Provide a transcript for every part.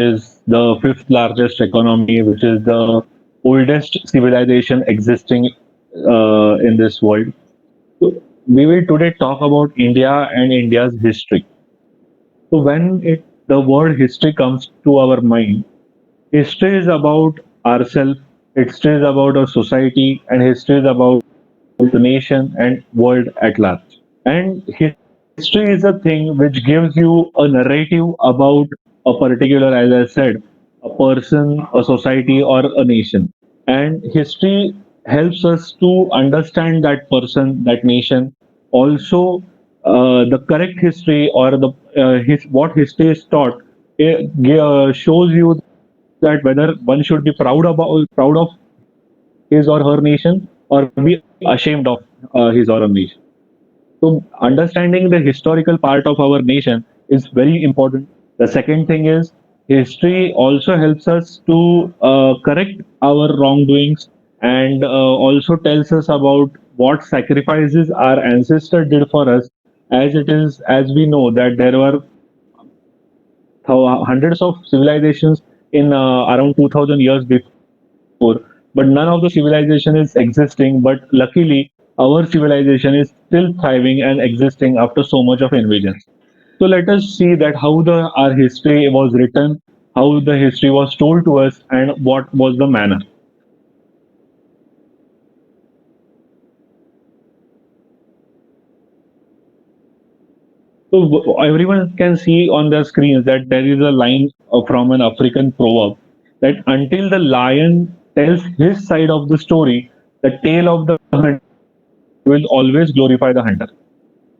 is the fifth largest economy, which is the oldest civilization existing in this world. So we will today talk about India and India's history. So the word history comes to our mind, history is about ourselves, history is about our society, and history is about the nation and world at large. And history is a thing which gives you a narrative about a particular, as I said, a person, a society, or a nation. And history helps us to understand that person, that nation. Also, the correct history or what history is taught shows you that whether one should be proud of his or her nation or be ashamed of his or her nation. So understanding the historical part of our nation is very important. The second thing is history also helps us to correct our wrongdoings and also tells us about what sacrifices our ancestors did for us. As it is, as we know that there were hundreds of civilizations in around 2000 years before, but none of the civilization is existing. But luckily, our civilization is still thriving and existing after so much of invasions. So let us see that how the our history was written, how the history was told to us, and what was the manner. So everyone can see on their screens that there is a line from an African proverb that until the lion tells his side of the story, the tail of the hunter will always glorify the hunter.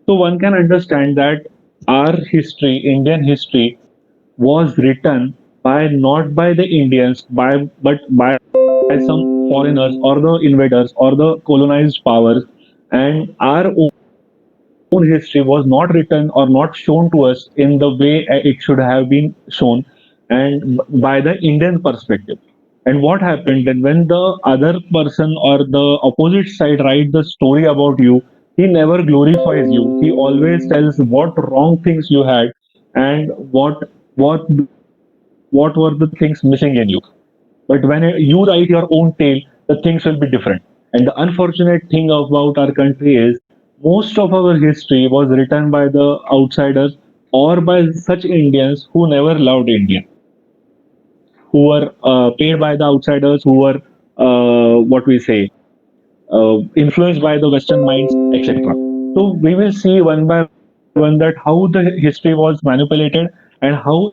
So one can understand that our history, Indian history, was written by not by the Indians, but by some foreigners or the invaders or the colonized powers, and our own history was not written or not shown to us in the way it should have been shown, and by the Indian perspective. And what happened that when the other person or the opposite side writes the story about you, he never glorifies you. He always tells what wrong things you had and what what were the things missing in you. But when you write your own tale, the things will be different. And the unfortunate thing about our country is most of our history was written by the outsiders or by such Indians who never loved India, who were paid by the outsiders, who were what we say influenced by the Western minds, etc. So we will see one by one that how the history was manipulated and how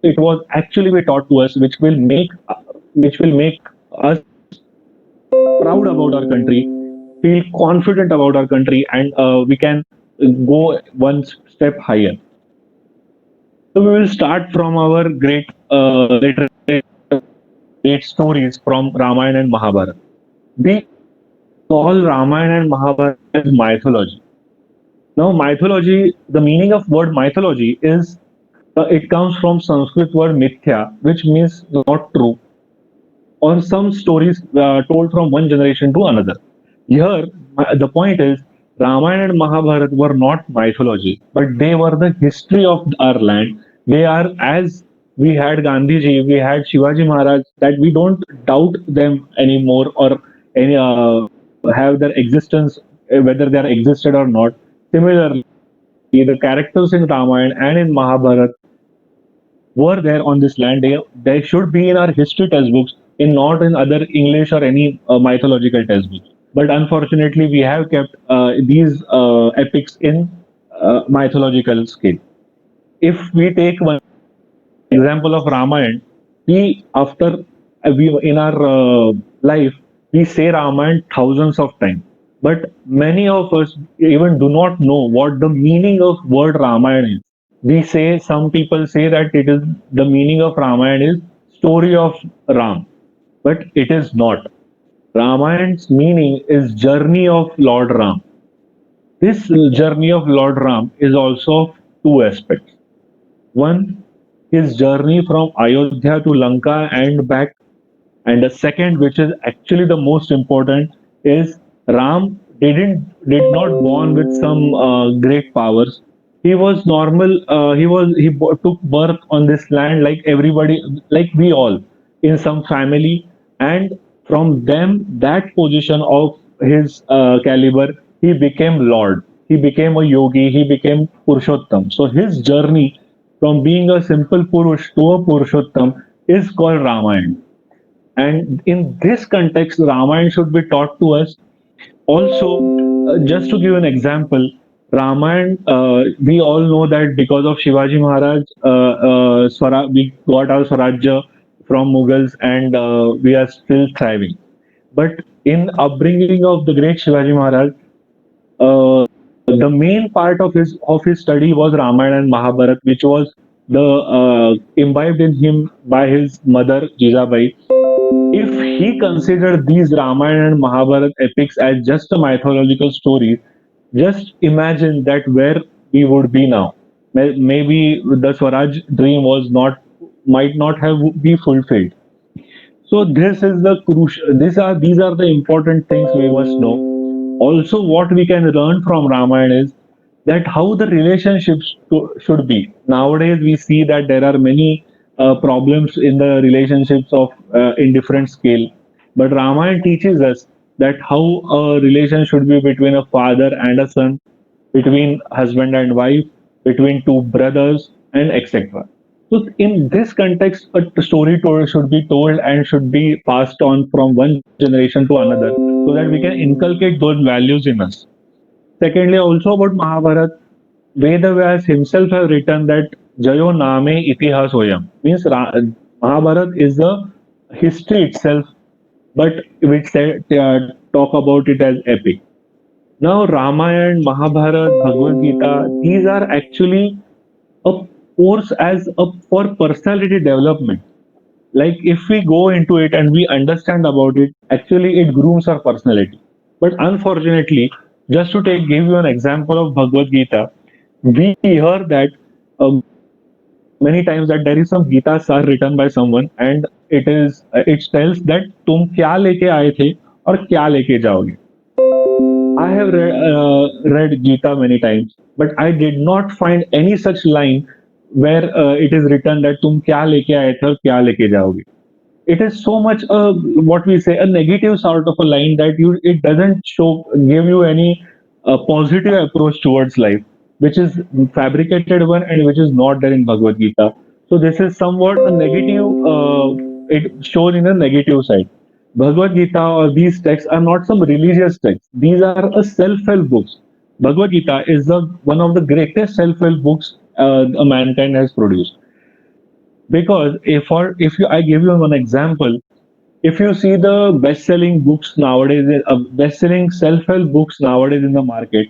it was actually be taught to us, which will make us proud about our country, feel confident about our country, and we can go one step higher. So we will start from our great literature, great stories from Ramayana and Mahabharata. We call Ramayana and Mahabharata as mythology. Now, mythology, the meaning of word mythology is it comes from Sanskrit word mithya, which means not true, or some stories told from one generation to another. Here, the point is Ramayana and Mahabharata were not mythology, but they were the history of our land. They are as we had Gandhiji, we had Shivaji Maharaj, that we don't doubt them anymore or any have their existence, whether they are existed or not. Similarly, the characters in Ramayana and in Mahabharata were there on this land. They should be in our history textbooks, in not in other English or any mythological textbooks. But unfortunately, we have kept these epics in mythological scale. If we take one example of Ramayana, we after we in our life we say Ramayana thousands of times, but many of us even do not know what the meaning of word Ramayana is. We say some people say that it is the meaning of Ramayana is story of Ram, but it is not. Ramayan's meaning is journey of Lord Ram. This journey of Lord Ram is also of two aspects. One, his journey from Ayodhya to Lanka and back, and the second, which is actually the most important, is Ram did not born with some great powers. He was normal. Took birth on this land like everybody, like we all, in some family, and from them that position of his caliber, he became Lord. He became a yogi. He became Purushottam. So his journey from being a simple Purush to a Purushottam is called Ramayana. And in this context, Ramayana should be taught to us also, just to give an example, Ramayana, we all know that because of Shivaji Maharaj, we got our Swarajya from Mughals and we are still thriving. But in upbringing of the great Shivaji Maharaj, the main part of his study was Ramayana and Mahabharat, which was the imbibed in him by his mother Jijabai. If he considered these Ramayana and Mahabharata epics as just a mythological stories, just imagine that where we would be now. Maybe the Swaraj dream was not might not have be fulfilled. So this is the crucial. These are the important things we must know. Also, what we can learn from Ramayana is that how the relationships should be. Nowadays, we see that there are many problems in the relationships of in different scale. But Ramayana teaches us that how a relation should be between a father and a son, between husband and wife, between two brothers, and etc. So, in this context, a story told should be told and should be passed on from one generation to another so that we can inculcate those values in us. Secondly, also about Mahabharata, Vedavyas himself have written that Jayo Name Itihas Hoyam means Mahabharata is the history itself, but which talk about it as epic. Now, Ramayana, Mahabharata, Bhagavad Gita, these are actually a course as a for personality development. Like if we go into it and we understand about it, actually it grooms our personality. But unfortunately, just to give you an example of Bhagavad Gita, we hear that many times that there is some Gitas are written by someone and it tells that तुम क्या लेके आए थे और क्या लेके जाओगे. I have read Gita many times, but I did not find any such line where it is written that तुम क्या लेके आए थे और क्या लेके जाओगे. It is so much what we say a negative sort of a line that you it doesn't give you any positive approach towards life, which is fabricated one and which is not there in Bhagavad Gita. So this is somewhat a negative. It shown in a negative side. Bhagavad Gita or these texts are not some religious texts. These are a self-help books. Bhagavad Gita is the one of the greatest self-help books mankind has produced. Because I give you one example, if you see the best-selling books nowadays, best-selling self-help books nowadays in the market,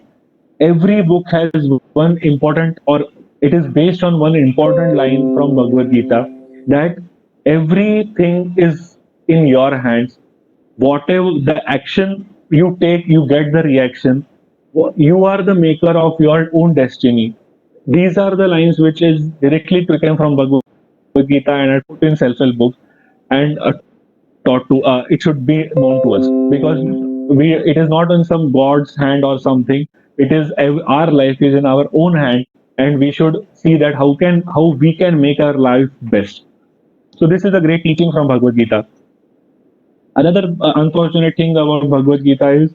every book has one important or it is based on one important line from Bhagavad Gita that everything is in your hands. Whatever the action you take, you get the reaction. You are the maker of your own destiny. These are the lines which is directly taken from Bhagavad Gita and are put in self-help books and taught to it should be known to us because we it is not in some god's hand or something. It is our life is in our own hand and we should see that how we can make our life best. So this is a great teaching from Bhagavad Gita. Another unfortunate thing about Bhagavad Gita is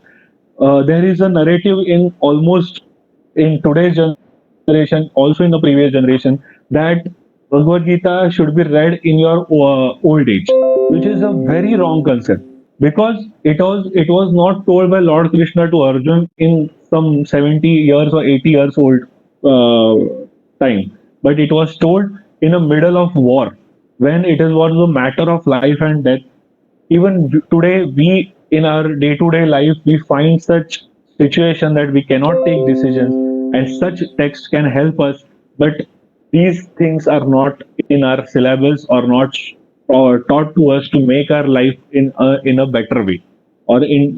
there is a narrative in almost in today's generation, also in the previous generation, that Bhagavad Gita should be read in your old age, which is a very wrong concept because it was not told by Lord Krishna to Arjun in some 70 years or 80 years old time, but it was told in the middle of war when it was a matter of life and death. Even today we in our day-to-day life we find such situation that we cannot take decisions and such text can help us, but these things are not in our syllabus or not or taught to us to make our life in a better way or in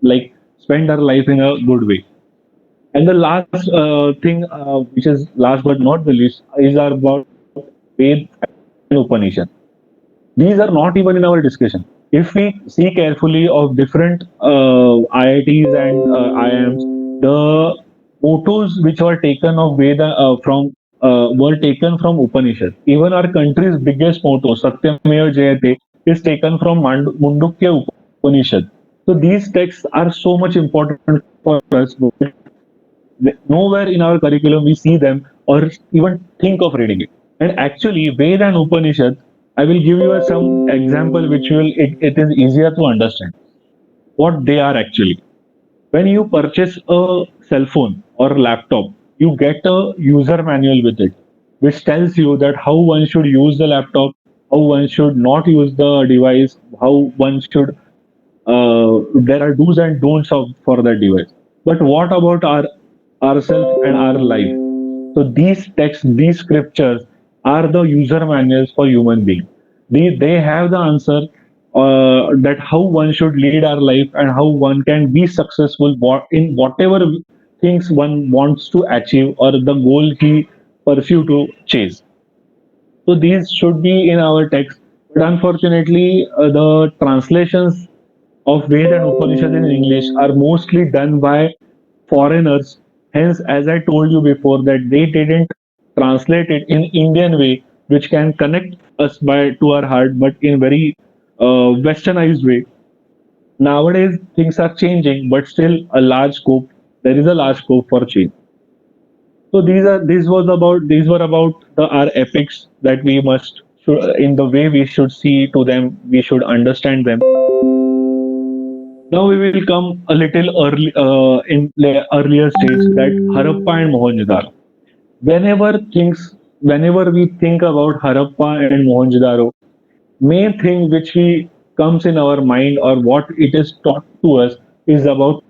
like spend our life in a good way. And the last thing which is last but not the least is about Ved and Upanishad. These are not even in our discussion. If we see carefully of different IITs and IIMs, the photos which were taken of Veda from were taken from Upanishad. Even our country's biggest motto, Satyameva Jayate, is taken from Mundukya Upanishad. So these texts are so much important for us. Nowhere in our curriculum we see them or even think of reading it. And actually, Ved and Upanishad, I will give you some example which it is easier to understand what they are actually. When you purchase a cell phone or laptop, you get a user manual with it, which tells you that how one should use the laptop, how one should not use the device, how one should. There are do's and don'ts for that device. But what about ourselves and our life? So these texts, these scriptures are the user manuals for human beings. They have the answer that how one should lead our life and how one can be successful in whatever things one wants to achieve or the goal he pursue to chase. So these should be in our text, but unfortunately, the translations of Ved and Upanishad in English are mostly done by foreigners. Hence, as I told you before, that they didn't translate it in Indian way, which can connect us by to our heart, but in very westernized way. Nowadays, things are changing, but still a large scope. There is a large scope for change. So these were about our epics that we must in the way we should see to them, we should understand them. Now we will come a little early earlier stage that Harappa and Mohenjo-daro. Whenever we think about Harappa and Mohenjo-daro, main thing which we comes in our mind or what it is taught to us is about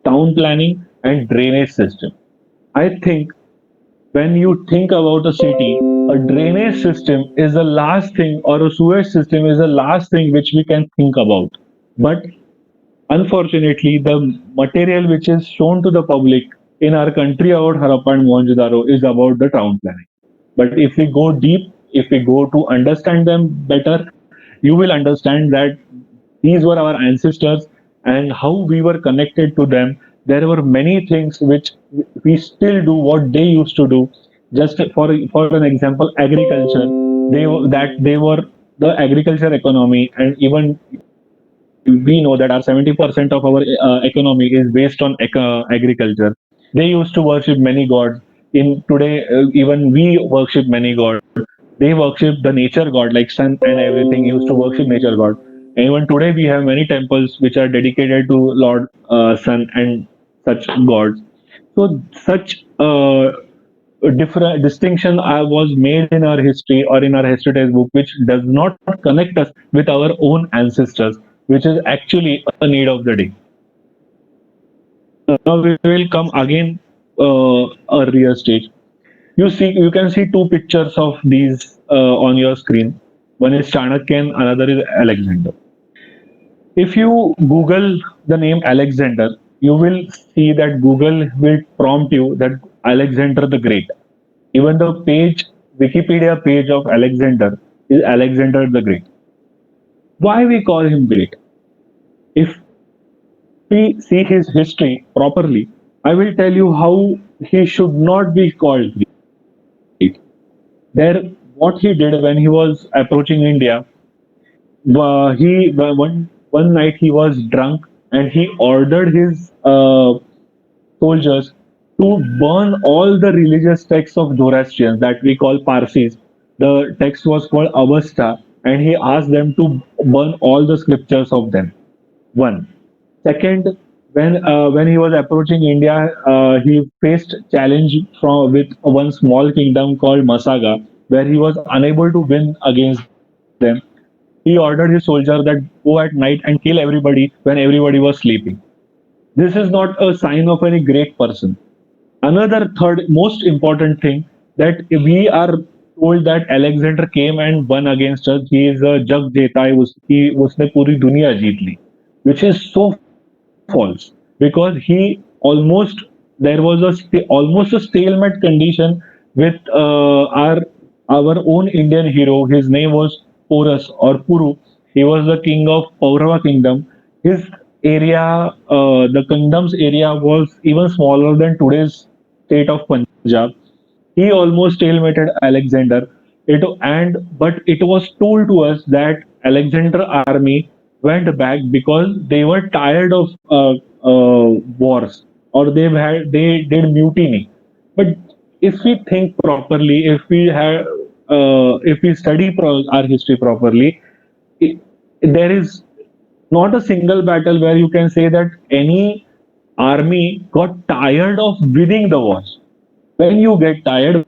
town planning and drainage system. I think when you think about a city, a drainage system is the last thing, or a sewage system is the last thing which we can think about. But unfortunately, the material which is shown to the public in our country about Harappa and Mohenjo-daro is about the town planning. But if we go deep, if we go to understand them better, you will understand that these were our ancestors and how we were connected to them. There were many things which we still do what they used to do. Just for an example, agriculture. They were the agriculture economy, and even we know that our 70% of our economy is based on agriculture. They used to worship many gods. In today, even we worship many gods. They worship the nature god like sun and everything. Used to worship nature god. And even today, we have many temples which are dedicated to Lord Sun and such gods. So such a different distinction was made in our history or in our history textbook, which does not connect us with our own ancestors, which is actually a need of the day. Now we will come again earlier stage. You can see two pictures of these on your screen. One is Chanakya and another is Alexander. If you Google the name Alexander, you will see that Google will prompt you that Alexander the Great. Even the Wikipedia page of Alexander is Alexander the Great. Why we call him great? If we see his history properly, I will tell you how he should not be called great. There, what he did when he was approaching India, one night he was drunk and he ordered his soldiers to burn all the religious texts of Zoroastrians that we call Parsis. The text was called Avesta, and he asked them to burn all the scriptures of them. One. Second, when he was approaching India, he faced challenge from with one small kingdom called Masaga, where he was unable to win against them. He ordered his soldier that go at night and kill everybody when everybody was sleeping. This is not a sign of any great person. Another third most important thing that we are told that Alexander came and won against us. He is a jug jeta. उसने पूरी दुनिया जीत ली, which is so false because he almost there was almost a stalemate condition with our own Indian hero. His name was Porus or Puru. He was the king of Paurava kingdom. His area, the kingdom's area was even smaller than today's state of Punjab. He almost stalemated Alexander. But it was told to us that Alexander army went back because they were tired of wars, or they did mutiny. But if we think properly, if we study our history properly, it, there is not a single battle where you can say that any army got tired of winning the wars. When you get tired,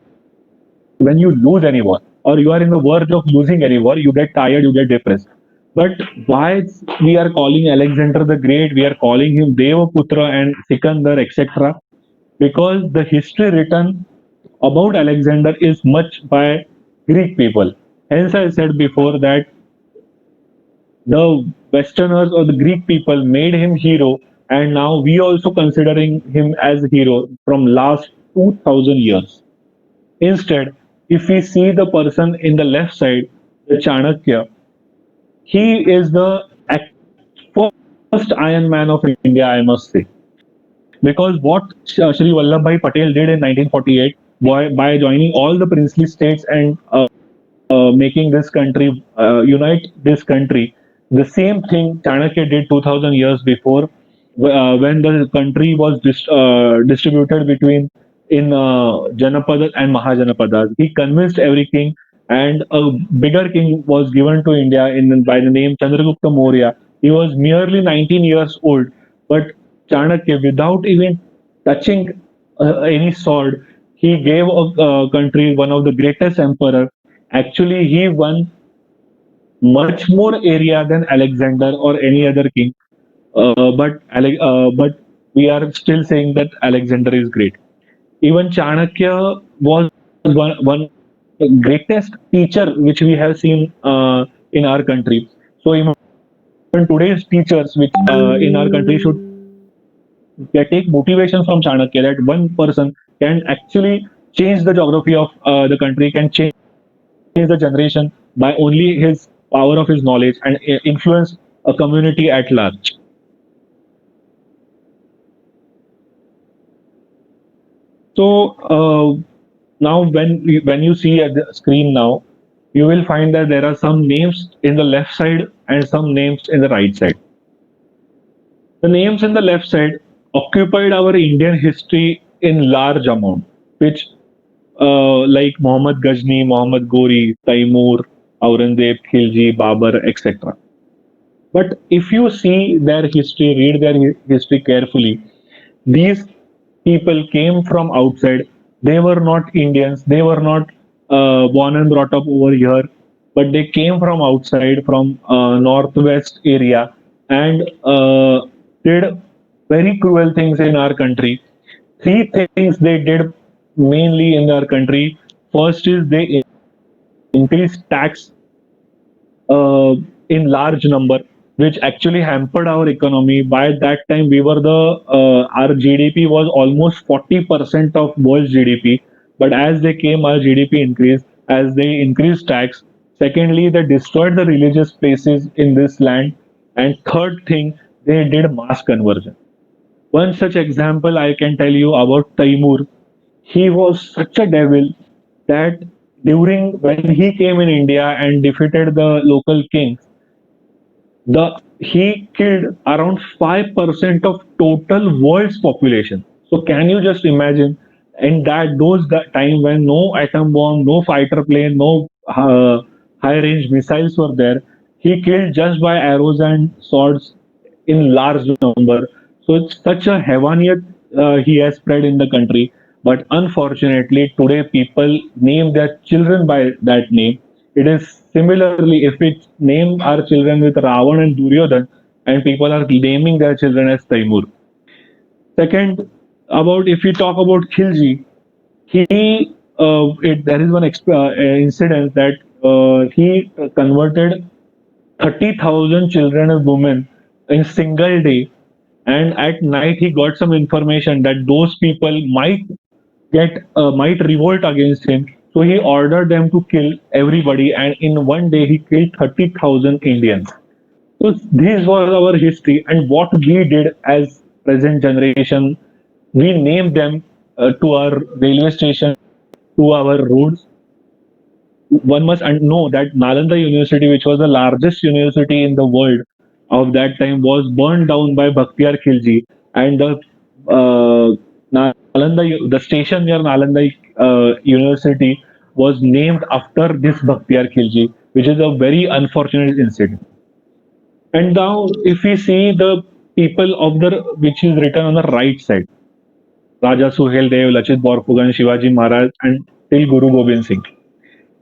when you lose any war, or you are in the verge of losing any war, you get tired, you get depressed. But why we are calling Alexander the Great, we are calling him Devaputra and Sikandar, etc., because the history written about Alexander is much by Greek people. Hence, I said before that the Westerners or the Greek people made him hero, and now we also considering him as hero from last 2000 years. Instead, if we see the person in the left side, the Chanakya, he is the first Iron Man of India, I must say. Because what Shri Vallabhbhai Patel did in 1948 by joining all the princely states and making this country, unite this country, the same thing Chanakya did 2000 years before, when the country was distributed between in Janapadas and Mahajanapadas. He convinced every king, and a bigger king was given to India by the name Chandragupta Maurya. He was merely 19 years old, but Chanakya, without even touching any sword, he gave a country one of the greatest emperor. Actually, he won much more area than Alexander or any other king. But we are still saying that Alexander is great. Even Chanakya was one of the greatest teacher which we have seen in our country. So even today's teachers, which in our country, should take motivation from Chanakya, that one person can actually change the geography of the country, can change the generation by only his power of his knowledge and influence a community at large. So now, when you see at the screen now, you will find that there are some names in the left side and some names in the right side. The names in the left side occupied our Indian history in large amount, which like Muhammad Ghazni, Muhammad Ghori, Taimur, Aurangzeb, Khilji, Babur, etc. But if you see their history, read their history carefully, these people came from outside. They were not Indians. They were not born and brought up over here, but they came from outside, from northwest area, and did very cruel things in our country. Three things they did mainly in our country. First is they increased tax in large number, which actually hampered our economy. By that time, we were the our GDP was almost 40% of world's GDP. But as they came, our GDP increased as they increased tax. Secondly, they destroyed the religious places in this land, and third thing, they did mass conversion. One such example I can tell you about Taimur. He was such a devil that during when he came in India and defeated the local kings, the he killed around 5% of total world's population. So can you just imagine, in that time when no atom bomb, no fighter plane, no high range missiles were there, he killed just by arrows and swords in large number. So it's such a heavaniyat he has spread in the country. But unfortunately, today people name their children by that name. It is similarly, if we name our children with Ravan and Duryodhan, and people are naming their children as Taimur. Second, about if we talk about Khilji, there is one incident that he converted 30,000 children and women in single day, and at night he got some information that those people might revolt against him. So he ordered them to kill everybody, and in one day he killed 30,000 Indians. So this was our history, and what we did as present generation, we named them to our railway station, to our roads. One must know that Nalanda University, which was the largest university in the world of that time, was burned down by Bakhtiyar Khilji, and the the station near Nalanda University was named after this Bakhtiyar Khilji, which is a very unfortunate incident. And now, if we see the people of the which is written on the right side, Raja Suhel Dev, Lachit Borphugan, Shivaji Maharaj, and till Guru Gobind Singh.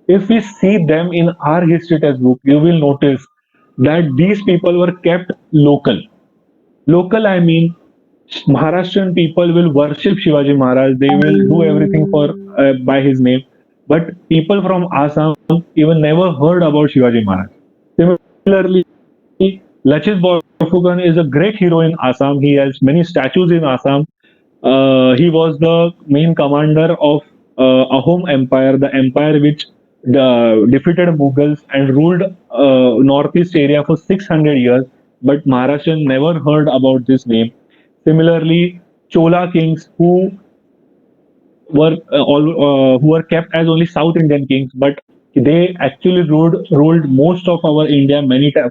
If we see them in our history textbook, you will notice that these people were kept local. Local, I mean, Maharashtrian people will worship Shivaji Maharaj. They will do everything for by his name. But people from Assam even never heard about Shivaji Maharaj. Similarly, Lachit Borphukan is a great hero in Assam. He has many statues in Assam. He was the main commander of Ahom Empire, the empire which defeated Mughals and ruled northeast area for 600 years. But Maharashtrian never heard about this name. Similarly, Chola kings who were kept as only South Indian kings, but they actually ruled most of our India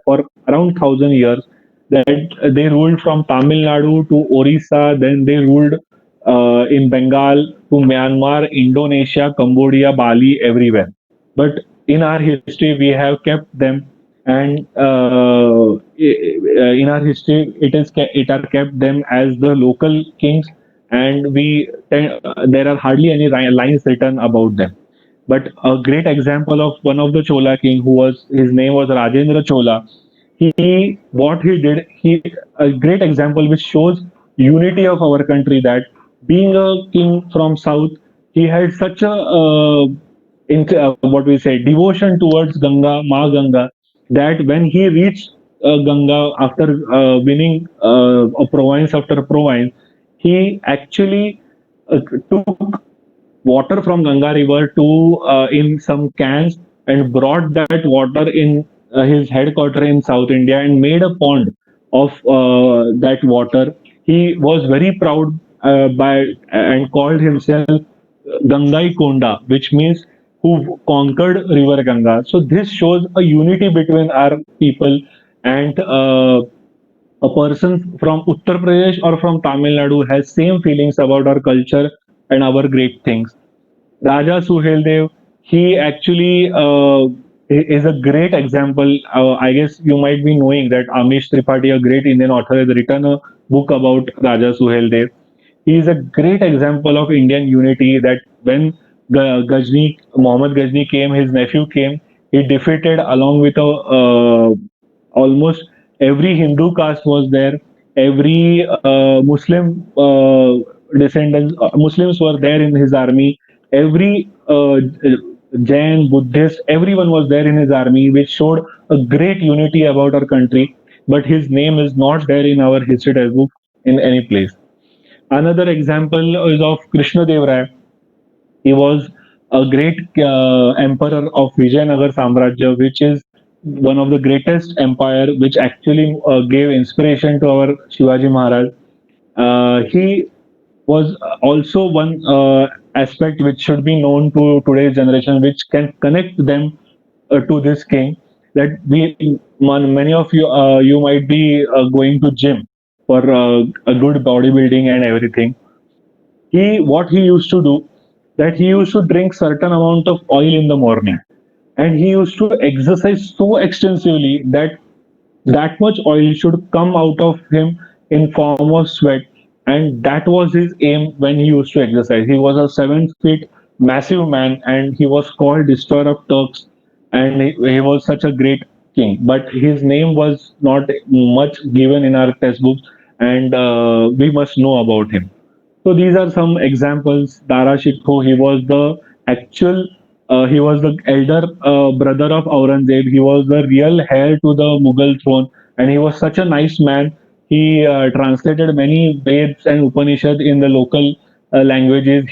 for around 1,000 years. That they ruled from Tamil Nadu to Orissa, then they ruled in Bengal to Myanmar, Indonesia, Cambodia, Bali, everywhere. But in our history, we have kept them, and in our history, it are kept them as the local kings, and there are hardly any lines written about them. But a great example of one of the Chola king, who was his name was Rajendra Chola. He what he did, he a great example which shows unity of our country. That being a king from south, he had such a what we say devotion towards Ganga, Ma Ganga, that when he reached Ganga after winning a province after province, he actually took water from Ganga River to in some cans and brought that water in his headquarter in South India and made a pond of that water. He was very proud by and called himself Gangai Konda, which means who conquered River Ganga. So this shows a unity between our people, and a person from Uttar Pradesh or from Tamil Nadu has same feelings about our culture and our great things. Raja Suheldev, he actually is a great example. I guess you might be knowing that Amish Tripathi, a great Indian author, has written a book about Raja Suheldev. He is a great example of Indian unity. That when Muhammad Ghazni came, his nephew came, he defeated along with almost every Hindu caste was there. Every Muslim Muslims were there in his army. Every Jain, Buddhist, everyone was there in his army, which showed a great unity about our country. But his name is not there in our history textbook in any place. Another example is of Krishna Dev Rai. He was a great emperor of Vijayanagar Samrajya, which is one of the greatest empire, which actually gave inspiration to our Shivaji Maharaj. He was also one aspect which should be known to today's generation, which can connect them to this king. That many of you might be going to gym for a good bodybuilding and everything. What he used to do, that he used to drink certain amount of oil in the morning, and he used to exercise so extensively that that much oil should come out of him in form of sweat, and that was his aim when he used to exercise. He was a 7 feet massive man, and he was called destroyer of Turks, and he was such a great king, but his name was not much given in our textbooks, and we must know about him. So these are some examples. Dara Shikoh, he was the elder brother of Aurangzeb. He was the real heir to the Mughal throne, and he was such a nice man. He translated many Veds and Upanishads in the local languages.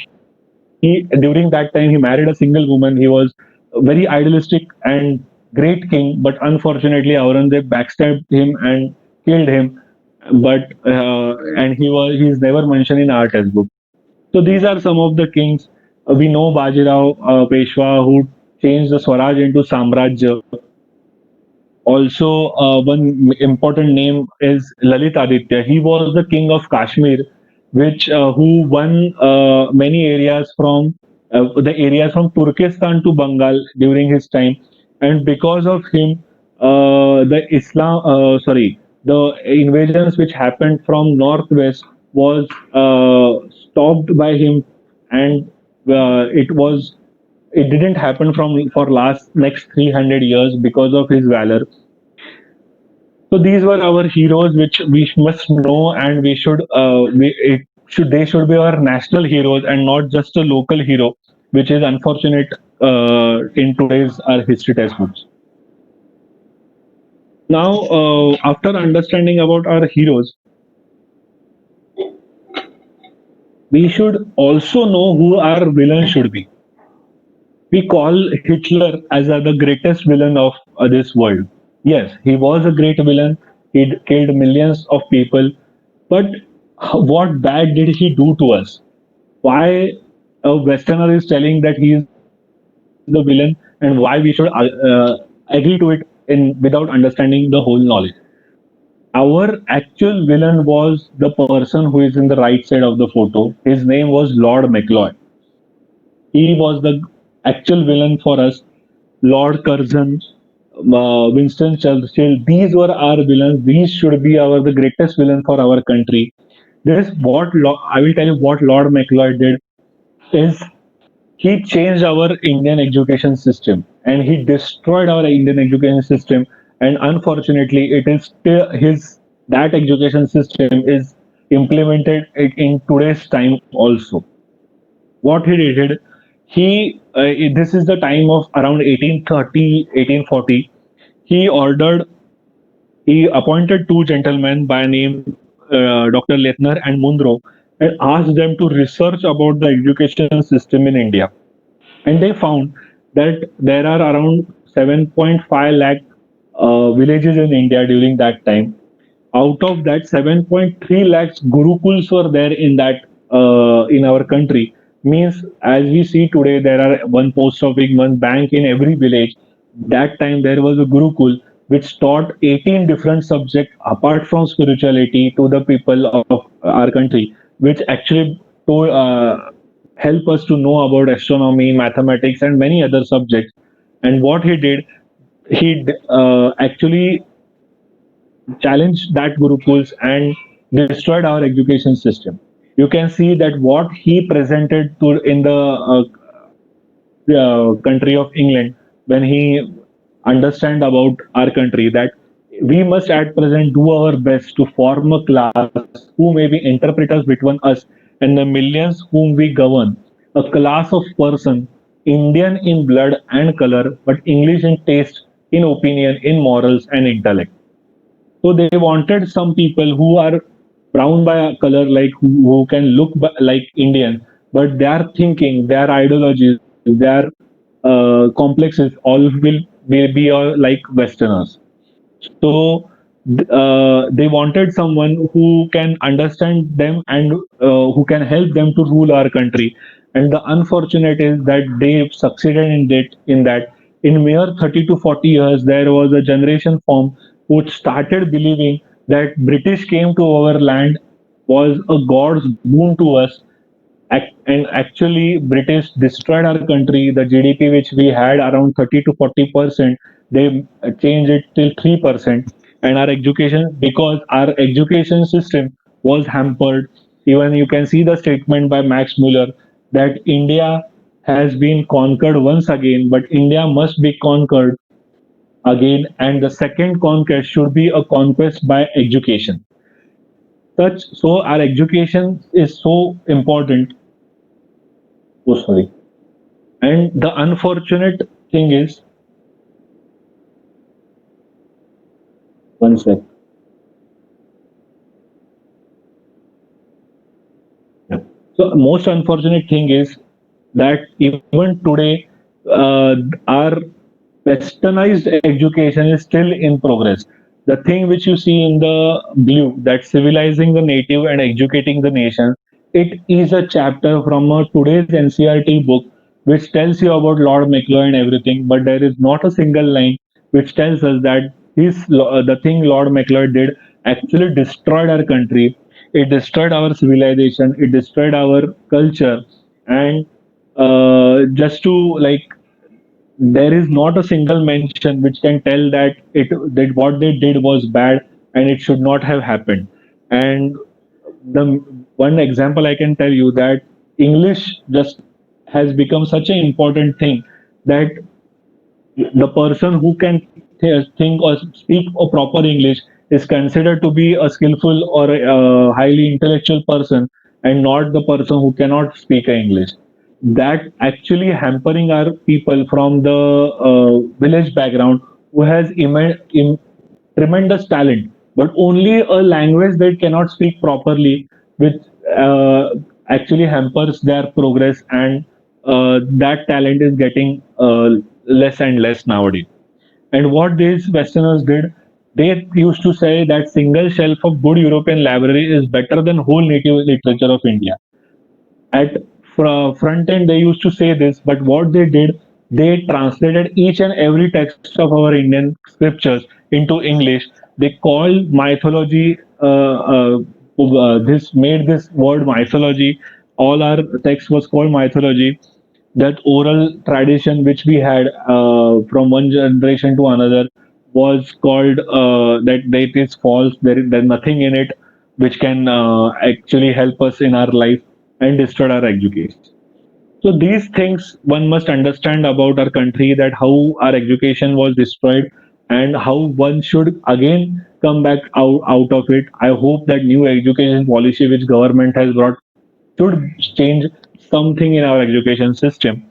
He during that time he married a single woman. He was very idealistic, and great king, but unfortunately Aurangzeb backstabbed him and killed him. But and he's never mentioned in our textbook. So these are some of the kings. We know Bajirao Peshwa, who changed the Swaraj into Samrajya. Also, one important name is Lalit Aditya. He was the king of Kashmir, which who won many areas from the areas from Turkestan to Bengal during his time, and because of him, the invasions which happened from northwest was stopped by him, and it didn't happen from for last next 300 years because of his valor. So these were our heroes, which we must know, and we should it should they should be our national heroes and not just a local hero, which is unfortunate in today's our history textbooks. Now, after understanding about our heroes, we should also know who our villain should be. We call Hitler as the greatest villain of this world. Yes, he was a great villain. He killed millions of people. But what bad did he do to us? Why a Westerner is telling that he is the villain and why we should agree to it in without understanding the whole knowledge? Our actual villain was the person who is in the right side of the photo. His name was Lord Macleod. He was the actual villain for us. Lord Curzon, Winston Churchill. These were our villains. These should be our the greatest villain for our country. I will tell you what Lord Macleod did is he changed our Indian education system and he destroyed our Indian education system. And unfortunately, it is still his that education system is implemented in today's time also. What he did, this is the time of around 1830, 1840. He ordered, he appointed two gentlemen by name Dr. Lethner and Munro and asked them to research about the education system in India. And they found that there are around 7.5 lakh villages in India during that time. Out of that, 7.3 lakhs gurukuls were there in that in our country. Means as we see today, there are one post office, one bank in every village. That time there was a gurukul which taught 18 different subjects apart from spirituality to the people of our country, which actually told, help us to know about astronomy, mathematics, and many other subjects. And what he did, actually challenged that gurukuls and destroyed our education system. You can see that what he presented to in the country of England when he understand about our country that we must at present do our best to form a class who may be interpreters between us and the millions whom we govern. A class of person, Indian in blood and color, but English in taste, in opinion, in morals and intellect. So they wanted some people who are brown by color, like who can look like Indian, but their thinking, their ideologies, their complexes all will be like Westerners. So they wanted someone who can understand them and who can help them to rule our country. And the unfortunate is that they succeeded in that. In mere 30 to 40 years, there was a generation formed who started believing that British came to our land was a god's boon to us. And actually British destroyed our country. The GDP which we had around 30 to 40%, they changed it till 3%. And our education, because our education system was hampered, even you can see the statement by Max Muller that India has been conquered once again, but India must be conquered again, and the second conquest should be a conquest by education. Such so our education is so important. Oh, sorry. And the unfortunate thing is, one sec. Yeah. So most unfortunate thing is that even today, our westernized education is still in progress. The thing which you see in the blue, that civilizing the native and educating the nation, it is a chapter from a today's NCRT book which tells you about Lord Macleod and everything, but there is not a single line which tells us that the thing Lord Macleod did actually destroyed our country. It destroyed our civilization. It destroyed our culture, and just to like there is not a single mention which can tell that what they did was bad and it should not have happened. And the one example I can tell you that English just has become such an important thing that the person who can think or speak a proper English is considered to be a skillful or a highly intellectual person and not the person who cannot speak English. That actually hampering our people from the village background who has tremendous talent, but only a language that cannot speak properly, which actually hampers their progress, and that talent is getting less and less nowadays. And what these Westerners did, they used to say that single shelf of good European library is better than whole native literature of India. At front end, they used to say this, but what they did, they translated each and every text of our Indian scriptures into English. They called mythology, this made this word mythology. All our text was called mythology. That oral tradition which we had from one generation to another was called that it is false. There's nothing in it which can actually help us in our life and destroy our education. So these things one must understand about our country, that how our education was destroyed and how one should again come back out of it. I hope that new education policy which government has brought should change something in our education system.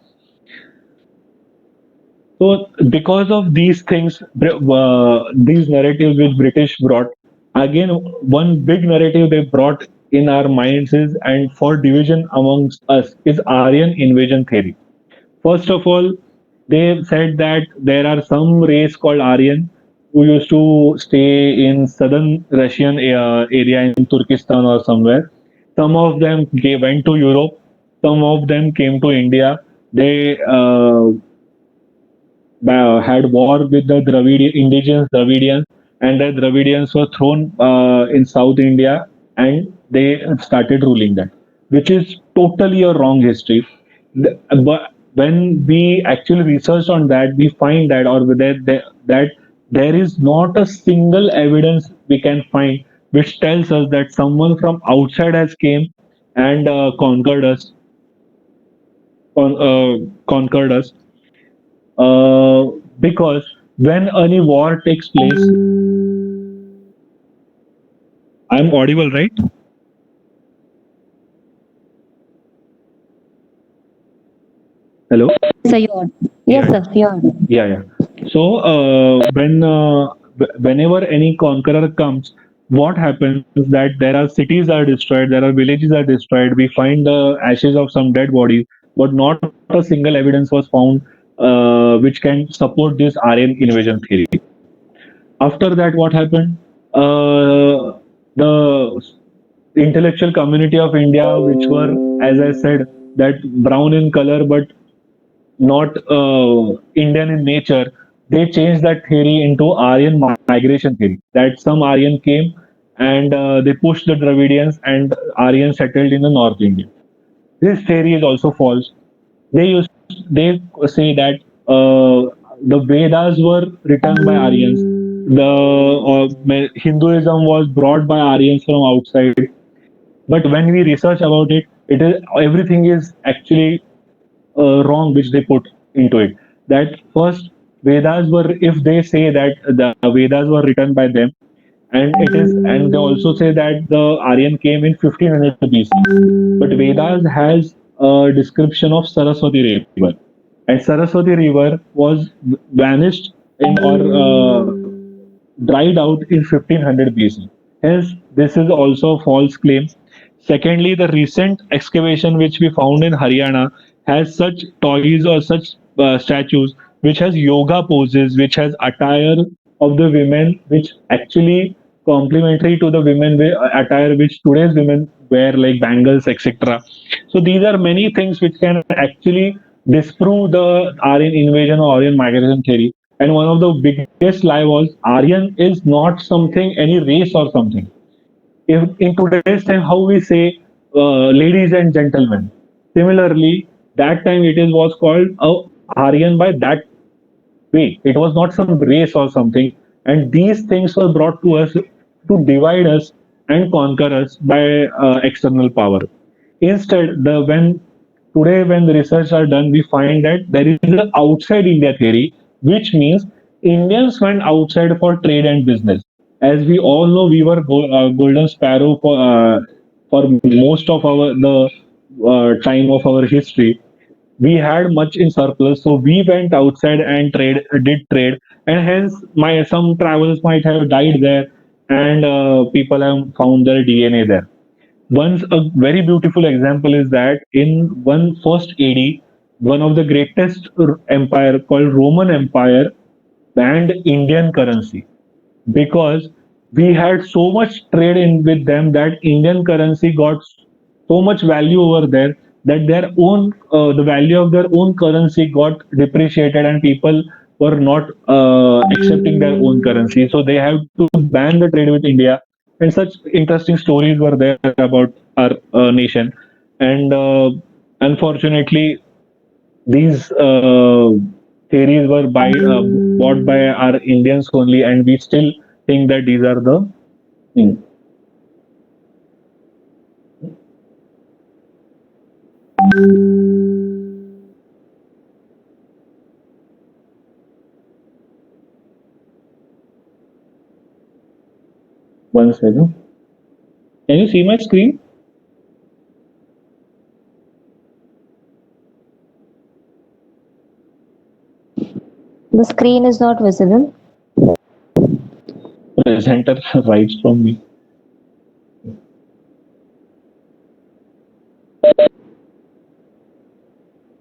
So, because of these things, these narratives which British brought, again, one big narrative they brought in our minds is, and for division amongst us, is Aryan invasion theory. First of all, they said that there are some race called Aryan who used to stay in southern Russian area in Turkestan or somewhere. Some of them went to Europe. Some of them came to India. They had war with the indigenous Dravidians, and the Dravidians were thrown in South India, and they started ruling that, which is totally a wrong history. But when we actually research on that, we find that, or that there is not a single evidence we can find which tells us that someone from outside has came and conquered us, because when any war takes place, I'm audible, right? Hello. Yes, sir, you are. Yes, Yeah, sir, you are. yeah, yeah. So whenever any conqueror comes, what happens is that there are cities are destroyed, there are villages are destroyed. We find the ashes of some dead bodies, but not a single evidence was found which can support this Aryan invasion theory. After that, what happened? The intellectual community of India, which were, as I said, that brown in color but not Indian in nature, they changed that theory into Aryan migration theory. That some Aryan came and they pushed the Dravidians, and Aryans settled in the North India. This theory is also false. They say that the Vedas were written by Aryans. The Hinduism was brought by Aryans from outside. But when we research about it, it is everything is actually wrong which they put into it. That first Vedas were, if they say that the Vedas were written by them, and they also say that the Aryan came in 1500 BC. But Vedas has a description of Saraswati River, and Saraswati River was vanished in or dried out in 1500 BC. Hence, this is also a false claim. Secondly, the recent excavation which we found in Haryana has such toys or such statues which has yoga poses, which has attire of the women, which actually complementary to the attire which today's women wear, like bangles, etc. So these are many things which can actually disprove the Aryan invasion or Aryan migration theory. And one of the biggest lie was Aryan is not something, any race or something. If in today's time, how we say ladies and gentlemen. Similarly, that time it is was called Aryan by that way. It was not some race or something. And these things were brought to us to divide us and conquer us by external power. Instead, the when today when the research are done, we find that there is an outside India theory, which means Indians went outside for trade and business. As we all know, we were golden sparrow for most of our the time of our history. We had much in surplus, so we went outside and did trade, and hence my some travelers might have died there, and people have found their DNA there. Once a very beautiful example is that in one first AD, one of the greatest empire called Roman Empire banned Indian currency because we had so much trade in with them that Indian currency got so much value over there that their own the value of their own currency got depreciated and people were not accepting their own currency, so they have to ban the trade with India. And such interesting stories were there about our nation. And unfortunately, these theories were bought by our Indians only, and we still think that these are the things. One second. Can you see my screen? The screen is not visible. Presenter writes from me.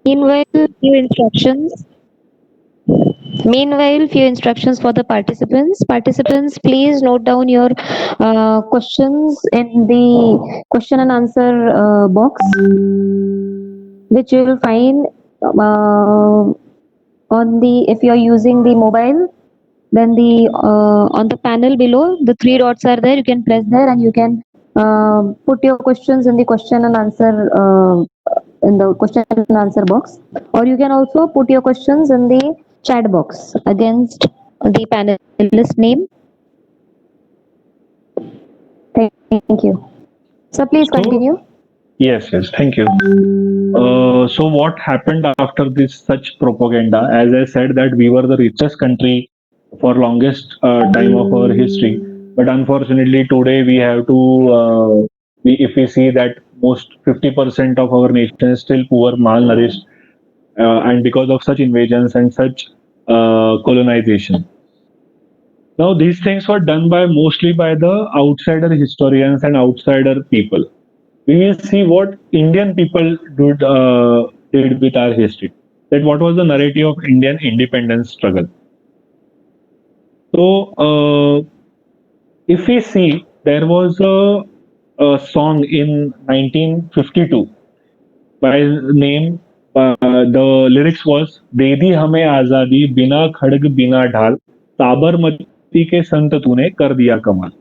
Meanwhile, few instructions. Meanwhile, few instructions for the participants. Participants, please note down your questions in the question and answer box, which you will find on the if you are using the mobile. Then the on the panel below, the three dots are there. You can press there and you can put your questions in the question and answer box, or you can also put your questions in the chat box against the panelist name. Thank you. So please So, continue. yes, thank you. So what happened after this such propaganda? As I said, that we were the richest country for longest time of our history, but unfortunately today we have to. If we see that most 50% of our nation is still poor, malnourished, and because of such invasions and such colonization. Now these things were done by mostly by the outsider historians and outsider people. We will see what Indian people did with our history. That what was the narrative of Indian independence struggle. So, if we see, there was a song in 1952 by name. The lyrics was "दे दी हमें आजादी बिना खड़ग बिना ढाल साबरमती के संत तूने कर दिया कमाल."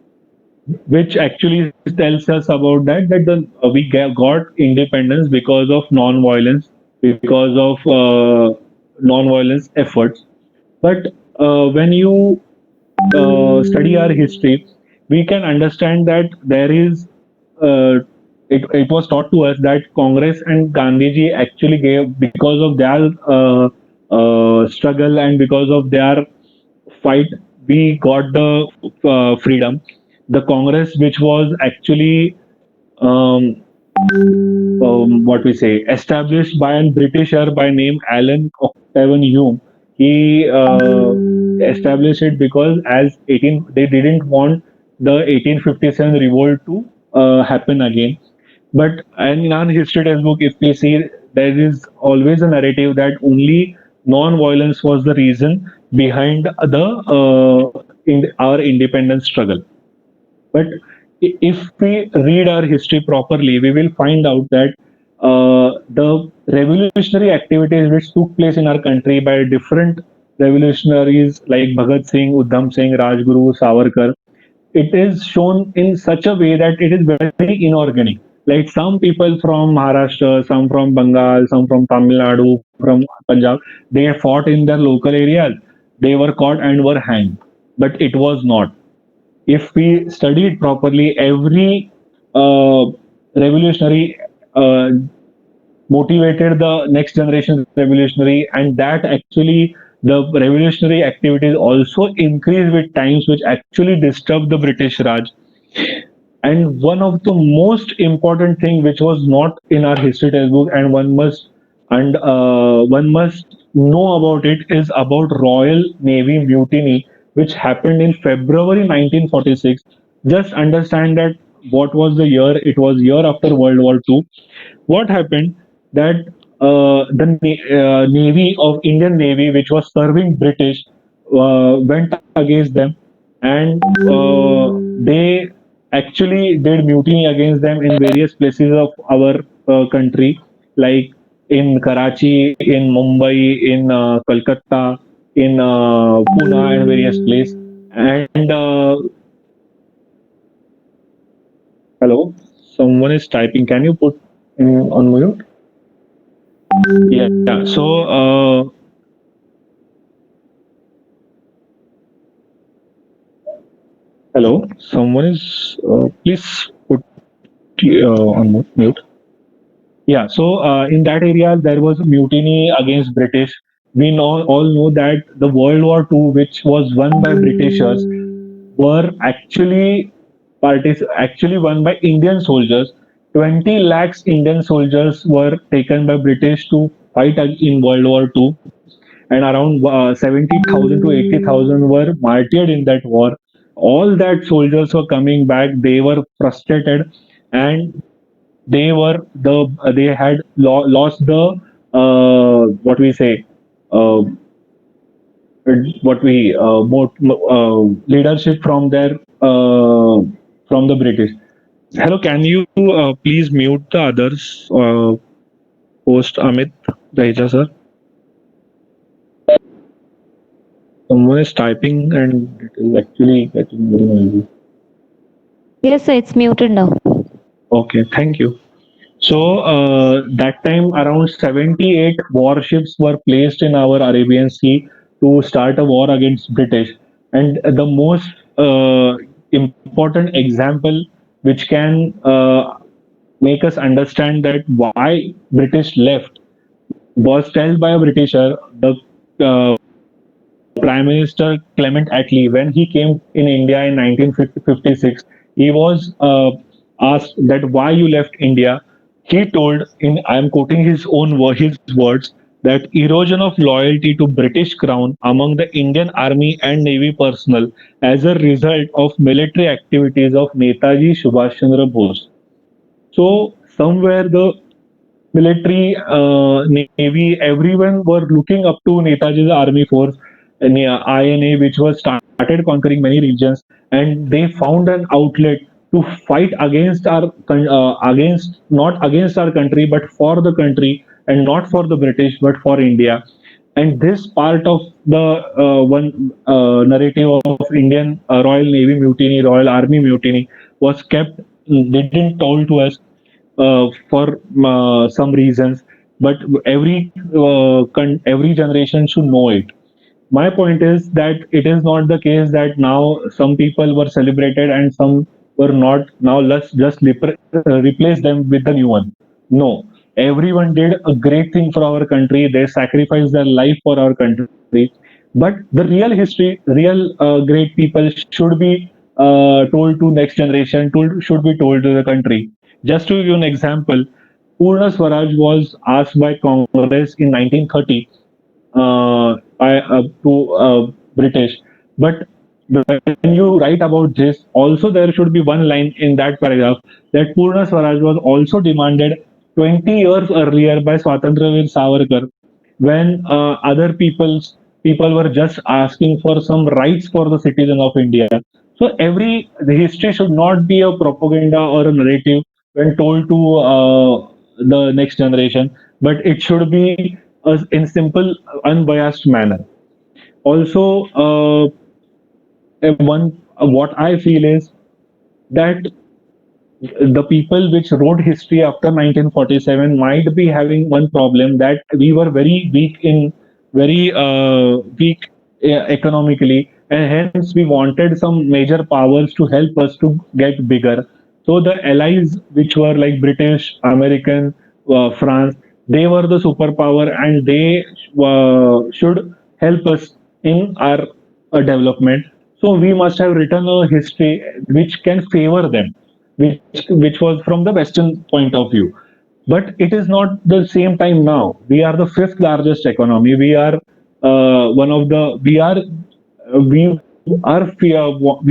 Which actually tells us about that the got independence because of non-violence, because of non-violence efforts. But when you study our history, we can understand that there is it was taught to us that Congress and Gandhiji actually gave because of their struggle and because of their fight, we got the freedom. The Congress, which was actually um, what we say established by a Britisher by name Alan Octavian Hume, he established it because as 18 they didn't want the 1857 revolt to happen again. But and in our history textbook, if we see, there is always a narrative that only non-violence was the reason behind the our independence struggle. But if we read our history properly, we will find out that the revolutionary activities which took place in our country by different revolutionaries like Bhagat Singh, Udham Singh, Rajguru, Savarkar, it is shown in such a way that it is very inorganic. Like some people from Maharashtra, some from Bengal, some from Tamil Nadu, from Punjab, they fought in their local areas. They were caught and were hanged. But it was not. If we study it properly, every revolutionary motivated the next generation revolutionary, and that actually the revolutionary activities also increased with times, which actually disturbed the British Raj. And one of the most important thing which was not in our history textbook, and one must know about it, is about Royal Navy mutiny, which happened in February 1946. Just understand that what was the year? It was year after World War II. What happened that Navy of Indian Navy, which was serving British, went against them, and they actually did mutiny against them in various places of our country, like in Karachi, in Mumbai, in Kolkata, in Pune, and various places. And hello, someone is typing. Can you put on mute? Yeah. So, hello. Someone is. Please put on mute. Yeah. So, in that area, there was a mutiny against British. We know all know that the World War II, which was won by Britishers, were actually won by Indian soldiers. 20 lakhs Indian soldiers were taken by British to fight in World War II, and around 70,000 to 80,000 were martyred in that war. All that soldiers were coming back. They were frustrated, and they had lost the what we say uh, what we leadership from their from the British. Hello, can you please mute the others? Host Amit Daija sir. Someone is typing and it is actually getting very noisy. Yes, sir, it's muted now. Okay, thank you. So that time around 78 warships were placed in our Arabian Sea to start a war against British. And the most important example which can make us understand that why British left was told by a Britisher, the uh, Prime Minister Clement Attlee, when he came in India in 1956, he was asked that why you left India. He told, in I am quoting his words, that erosion of loyalty to British Crown among the Indian Army and Navy personnel as a result of military activities of Netaji Subhash Chandra Bose. So somewhere the military, navy, everyone were looking up to Netaji's army force, INA, which was started conquering many regions, and they found an outlet to fight against against not against our country, but for the country, and not for the British, but for India. And this part of the one narrative of Indian Royal Navy mutiny, Royal Army mutiny, was kept. They didn't told to us for some reasons, but every generation should know it. My point is that it is not the case that now some people were celebrated and some were not. Now let's just replace them with the new one. No, everyone did a great thing for our country. They sacrificed their life for our country. But the real history, real great people should be told to next generation. Should be told to the country. Just to give you an example, Purna Swaraj was asked by Congress in 1930 to British. But when you write about this, also there should be one line in that paragraph that Purna Swaraj was also demanded 20 years earlier by Swatantraveer Savarkar. when other people were just asking for some rights for the citizen of India. So the history should not be a propaganda or a narrative when told to the next generation, but it should be in simple, unbiased manner. Also, what I feel is that the people which wrote history after 1947 might be having one problem, that we were very weak economically, and hence we wanted some major powers to help us to get bigger. So the allies, which were like British, American, France, they were the superpower, and they should help us in our development. So we must have written a history which can favor them, which was from the Western point of view. But it is not the same time now. We are the fifth largest economy. We are one of the we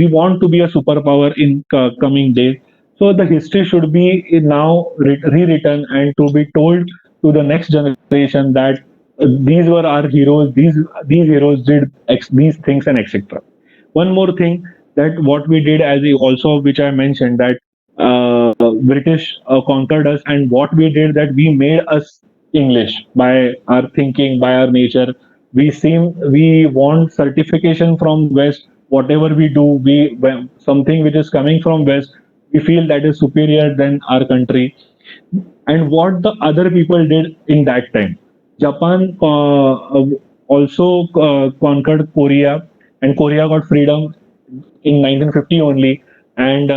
want to be a superpower in coming days. So the history should be now rewritten and to be told to the next generation that these were our heroes. These heroes did these things and etc. One more thing, that what we did, as also which I mentioned, that British conquered us, and what we did, that we made us English by our thinking, by our nature. We want certification from West. Whatever we do, when something which is coming from West, we feel that is superior than our country. And what the other people did in that time. Japan also conquered Korea, and Korea got freedom in 1950 only. And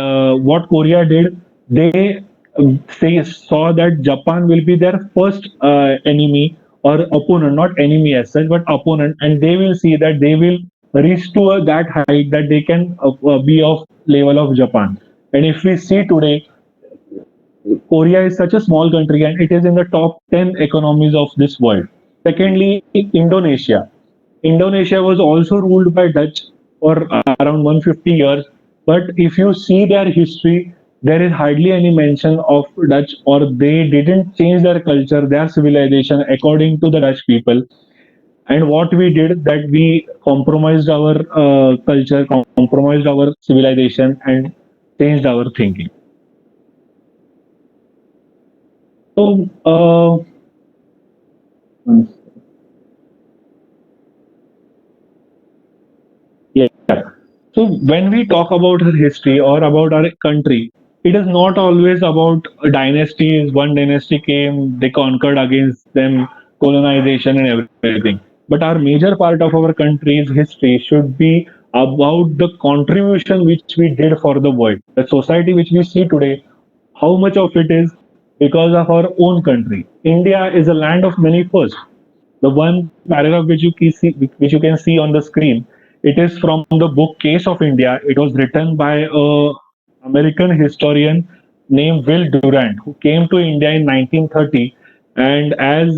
what Korea did, they saw that Japan will be their first enemy or opponent, not enemy as such, but opponent, and they will see that they will reach to that height that they can be of level of Japan. And if we see today, Korea is such a small country and it is in the top 10 economies of this world. Secondly, Indonesia. Indonesia was also ruled by Dutch for around 150 years. But if you see their history, there is hardly any mention of Dutch, or they didn't change their culture, their civilization according to the Dutch people. And what we did, that we compromised our culture, compromised our civilization, and changed our thinking. So, yeah. So when we talk about our history or about our country, it is not always about dynasties. One dynasty came, they conquered against them, colonization and everything. But our major part of our country's history should be about the contribution which we did for the world. The society which we see today, how much of it is because of our own country. India is a land of many firsts. The one paragraph which you can see on the screen, it is from the book Case of India. It was written by a American historian named Will Durant, who came to India in 1930, and as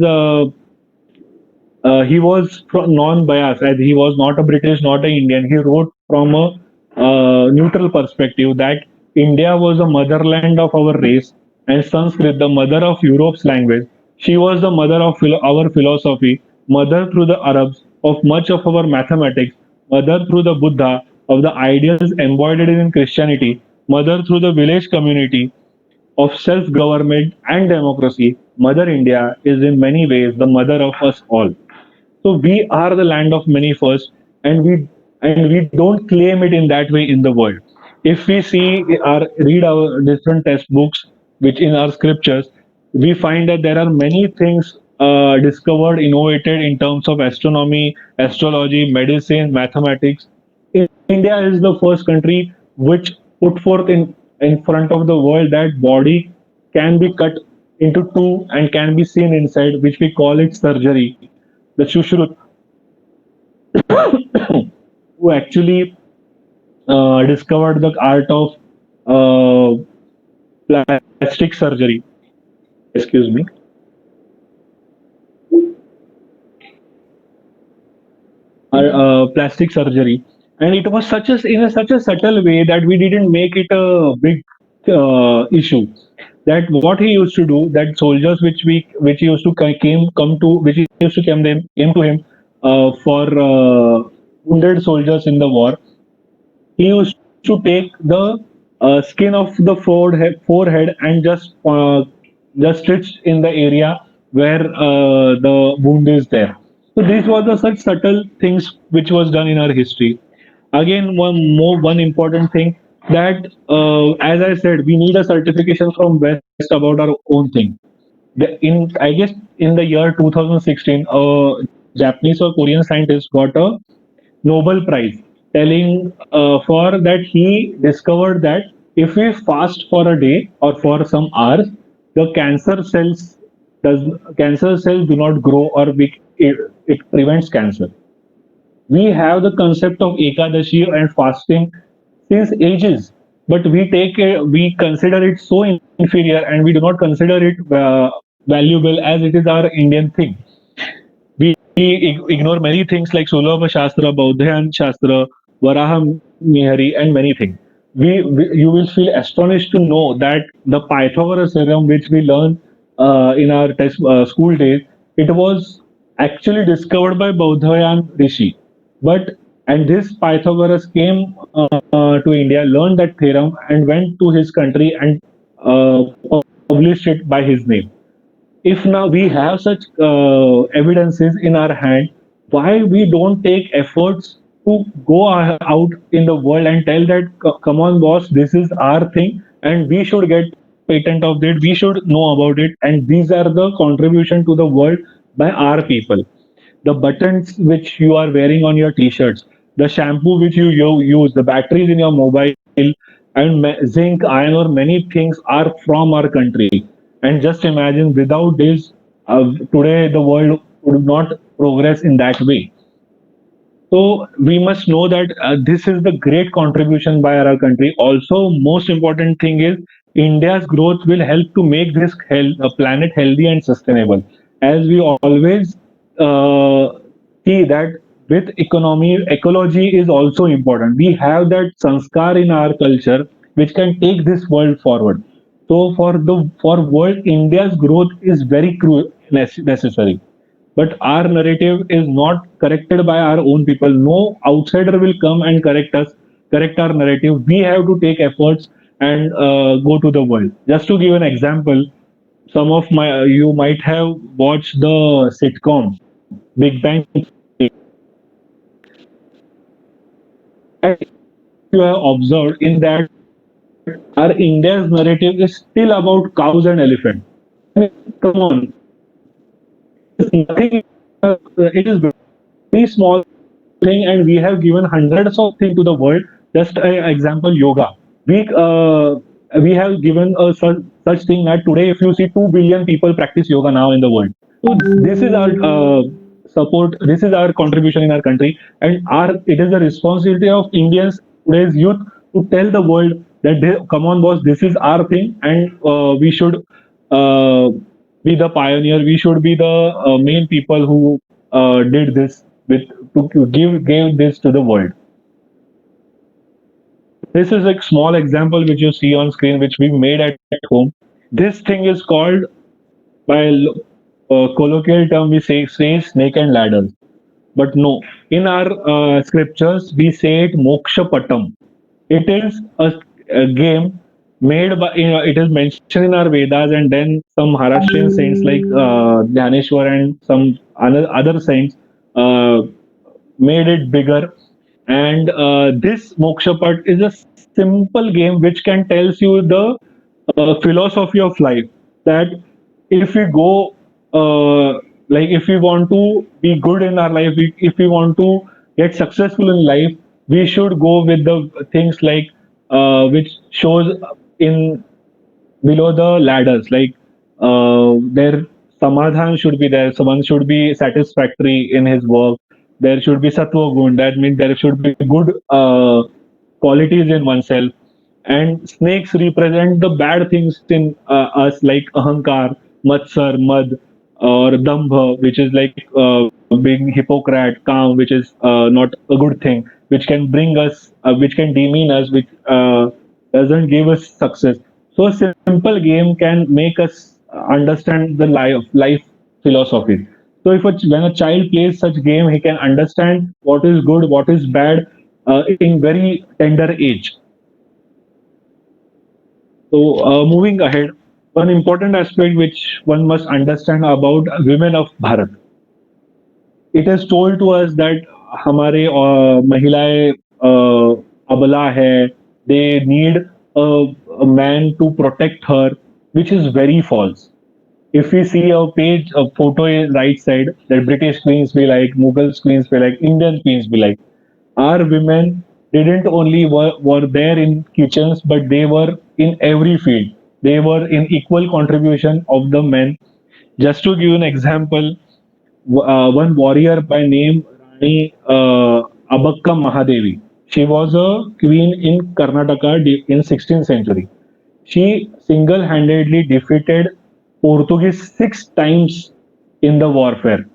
he was non-biased, as he was not a British, not a Indian. He wrote from a neutral perspective that India was the motherland of our race, and Sanskrit, the mother of Europe's language. She was the mother of our philosophy, mother through the Arabs of much of our mathematics, mother through the Buddha of the ideals embodied in Christianity, mother through the village community of self-government and democracy. Mother India is in many ways the mother of us all. So we are the land of many firsts, and we don't claim it in that way in the world. If we read our different textbooks, which in our scriptures, we find that there are many things discovered, innovated in terms of astronomy, astrology, medicine, mathematics. India is the first country which put forth in front of the world that body can be cut into two and can be seen inside, which we call it surgery. The Shushruta, who actually discovered the art of uh, plastic surgery. Excuse me. Plastic surgery, and it was such a subtle way that we didn't make it a big issue. that what he used to do, that soldiers which he used to come to, which he used to came to him for wounded soldiers in the war, he used to take the skin of the forehead and just stitch in the area where the wound is there. So these were the such subtle things which was done in our history. Again, one important thing, that as I said, we need a certification from West about our own thing. In I guess in the year 2016, a Japanese or Korean scientist got a Nobel Prize, telling for that he discovered that if we fast for a day or for some hours, the does cancer cells do not grow, or it prevents cancer. We have the concept of Ekadashi and fasting since ages, but we consider it so inferior, and we do not consider it valuable as it is our Indian thing. We ignore many things like Sulabha Shastra, Bauddhayan Shastra, Varaha Mihari, and many things. You will feel astonished to know that the Pythagoras theorem, which we learn in our school days, it was actually discovered by Bauddhayan Rishi. But and this Pythagoras came to India, learned that theorem, and went to his country and published it by his name. If now we have such evidences in our hand, why we don't take efforts to go out in the world and tell that, come on boss, this is our thing and we should get patent of it, we should know about it, and these are the contribution to the world by our people. The buttons which you are wearing on your t-shirts, the shampoo which you use, the batteries in your mobile, and zinc, iron ore, many things are from our country. And just imagine, without this, today the world would not progress in that way. So we must know that this is the great contribution by our country. Also, most important thing is India's growth will help to make this planet healthy and sustainable. As we always see that with economy, ecology is also important. We have that sanskar in our culture which can take this world forward. So for world, India's growth is very necessary, but our narrative is not corrected by our own people. No outsider will come and correct our narrative. We have to take efforts and go to the world. Just to give an example, some of my you might have watched the sitcom Big Bang Theory. You have observed in that our India's narrative is still about cows and elephants. I mean, come on, nothing. It is very small thing, and we have given hundreds of things to the world. Just example, yoga. We have given a such thing that today, if you see 2 billion people practice yoga now in the world. So this is our support. This is our contribution in our country, and our it is the responsibility of Indians, today's youth, to tell the world that come on, boss, this is our thing, and we should uh, be the pioneer. We should be the main people who did this with to gave this to the world. This is a small example which you see on screen, which we made at home. This thing is called, by colloquial term, we say snake and ladders. But no, in our scriptures we say it moksha patam. It is a game made by, it is mentioned in our Vedas, and then some Maharashtrian saints like Dhaneshwar and some other saints uh, made it bigger. And this Mokshapat is a simple game which can tells you the philosophy of life. That if we go, like if we want to be good in our life, if we want to get successful in life, we should go with the things like which shows in below the ladders, like their samadhan should be there. Someone should be satisfactory in his work. There should be sattva gun. That means there should be good qualities in oneself. And snakes represent the bad things in us, like ahankar, matsar, mad, or dambha, which is like being hypocrite, calm, which is not a good thing, which can bring us, which can demean us, which doesn't give us success. So a simple game can make us understand the life philosophy. So when a child plays such game, he can understand what is good, what is bad, in very tender age. So moving ahead, one important aspect which one must understand about women of Bharat. It is told to us that हमारे महिलाएं अबला है, they need a, a man to protect her, which is very false. If we see a page, a photo in right side, that British queens be like, Mughal queens be like, Indian queens be like. Our women didn't only were there in kitchens, but they were in every field. They were in equal contribution of the men. Just to give you an example, one warrior by name Rani Abakka Mahadevi. She was a queen in Karnataka in 16th century. She single-handedly defeated Portuguese 6 times in the warfare.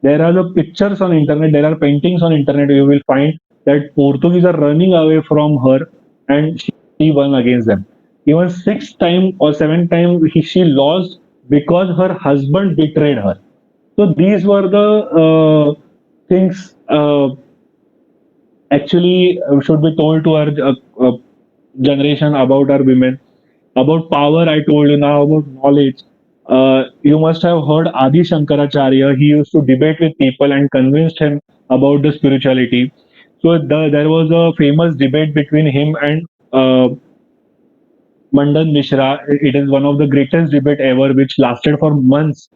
There are the pictures on internet, there are paintings on internet. You will find that Portuguese are running away from her, and she won against them. Even 6 time or 7 time she lost because her husband betrayed her. So these were the things actually should be told to our generation about our women. About power, I told you. Now about knowledge. You must have heard Adi Shankaracharya. He used to debate with people and convinced him about the spirituality. So there was a famous debate between him and Mandan Mishra. It is one of the greatest debate ever, which lasted for months.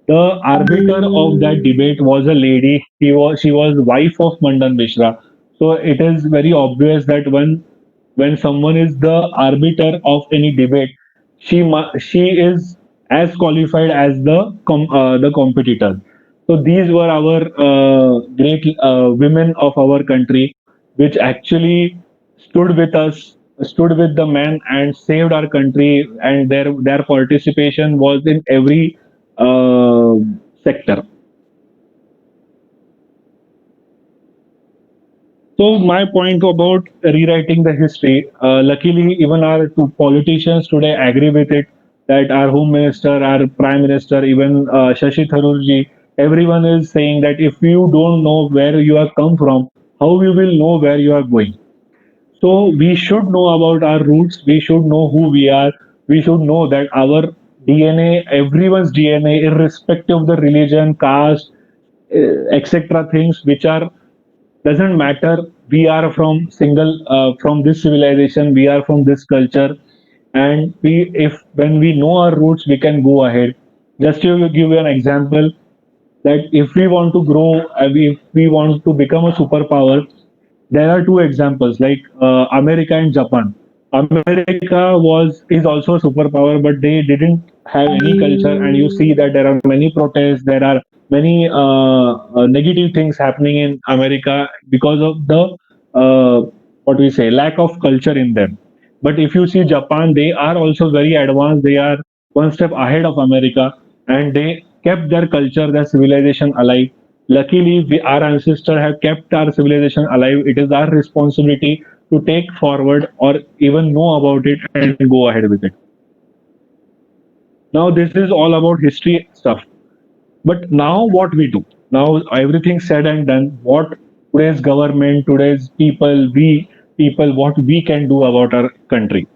The arbiter of that debate was a lady. She was wife of Mandan Mishra. So it is very obvious that when someone is the arbiter of any debate, she is as qualified as the competitor. So these were our great women of our country, which actually stood with us, stood with the men, and saved our country. And their participation was in every uh, sector. So my point about rewriting the history, luckily even our two politicians today agree with it, that our home minister, our prime minister, even Shashi Tharoor ji, everyone is saying that if you don't know where you have come from, how you will know where you are going. So we should know about our roots. We should know who we are. We should know that our DNA, everyone's DNA, irrespective of the religion, caste, etc., things which are doesn't matter. We are from this civilization. We are from this culture, and we if when we know our roots, we can go ahead. Just to give you an example, that if we want to grow, if we want to become a superpower, there are two examples like America and Japan. America was is also a superpower, but they didn't have any culture, and you see that there are many protests, there are many negative things happening in America because of the what we say lack of culture in them. But if you see Japan, they are also very advanced. They are one step ahead of America, and they kept their culture, their civilization alive. Luckily, our ancestors have kept our civilization alive. It is our responsibility to take forward or even know about it and go ahead with it. Now, this is all about history stuff. But now, what we do? Now, everything said and done. What today's government, today's people, we people, what we can do about our country?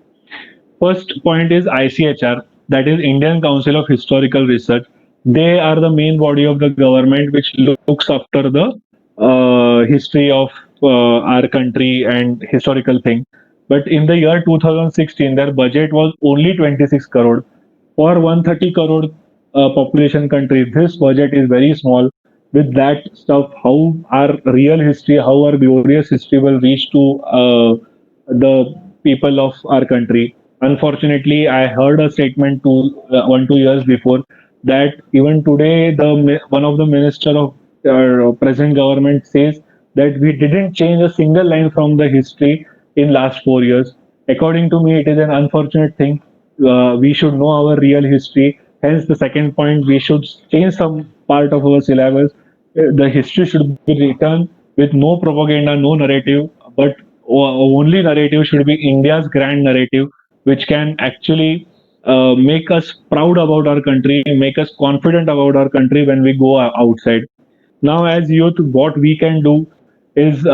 First point is ICHR, that is Indian Council of Historical Research. They are the main body of the government which looks after the history of our country and historical thing. But in the year 2016, their budget was only 26 crore. For 130 crore population country, this budget is very small. With that stuff, how our real history, how our glorious history will reach to the people of our country? Unfortunately, I heard a statement 2 years before that even today one of the minister of present government says that we didn't change a single line from the history in last 4 years. According to me, it is an unfortunate thing. We should know our real history. Hence, the second point, we should change some part of our syllabus. The history should be written with no propaganda, no narrative, but only narrative should be India's grand narrative, which can actually make us proud about our country, make us confident about our country when we go outside. Now, as youth, what we can do is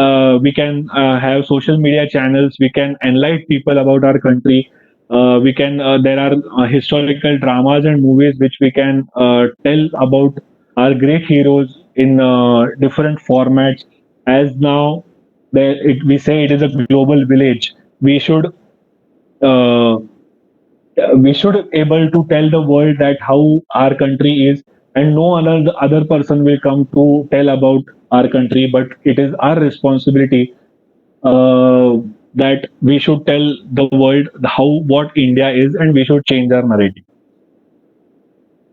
we can have social media channels. We can enlighten people about our country. We can there are historical dramas and movies which we can tell about our great heroes in different formats. As now, we say it is a global village. We should uh, we should able to tell the world that how our country is, and no other person will come to tell about our country, but it is our responsibility uh, that we should tell the world how what India is, and we should change our narrative.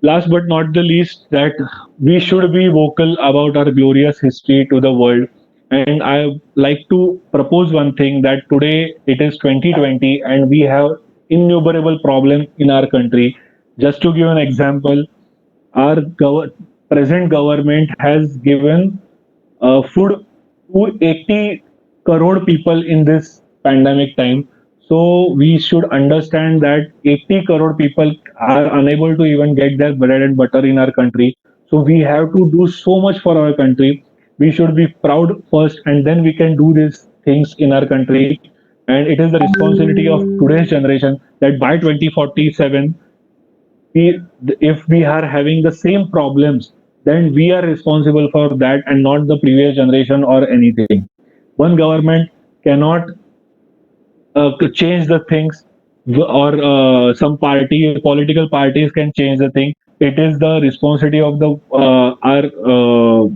Last but not the least, that we should be vocal about our glorious history to the world. And I like to propose one thing, that today it is 2020 and we have innumerable problems in our country. Just to give an example, our present government has given food to 80 crore people in this pandemic time. So we should understand that 80 crore people are unable to even get their bread and butter in our country. So we have to do so much for our country. We should be proud first, and then we can do these things in our country. And it is the responsibility of today's generation that by 2047, we, if we are having the same problems, then we are responsible for that and not the previous generation or anything. One government cannot change the things, or some political parties can change the thing. It is the responsibility of the our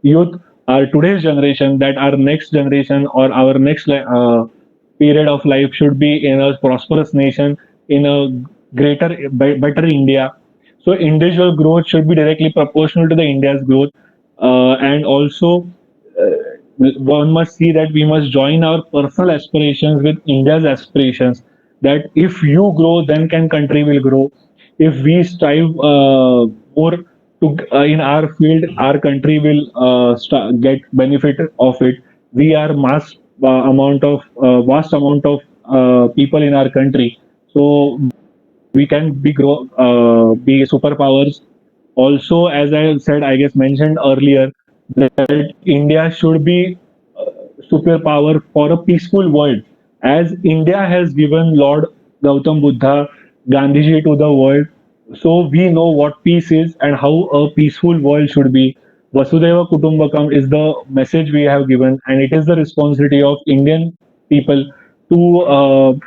youth, our today's generation, that our next generation or our next period of life should be in a prosperous nation, in a better India. So individual growth should be directly proportional to the India's growth, and also one must see that we must join our personal aspirations with India's aspirations. That if you grow, then can country will grow. If we strive more to in our field, our country will get benefit of it. We are mass amount of vast amount of people in our country, so we can be superpowers. Also, as I said, I guess mentioned earlier, that India should be superpower for a peaceful world. As India has given Lord Gautam Buddha, Gandhiji to the world, so we know what peace is and how a peaceful world should be. Vasudeva Kutumbakam is the message we have given, and it is the responsibility of Indian people to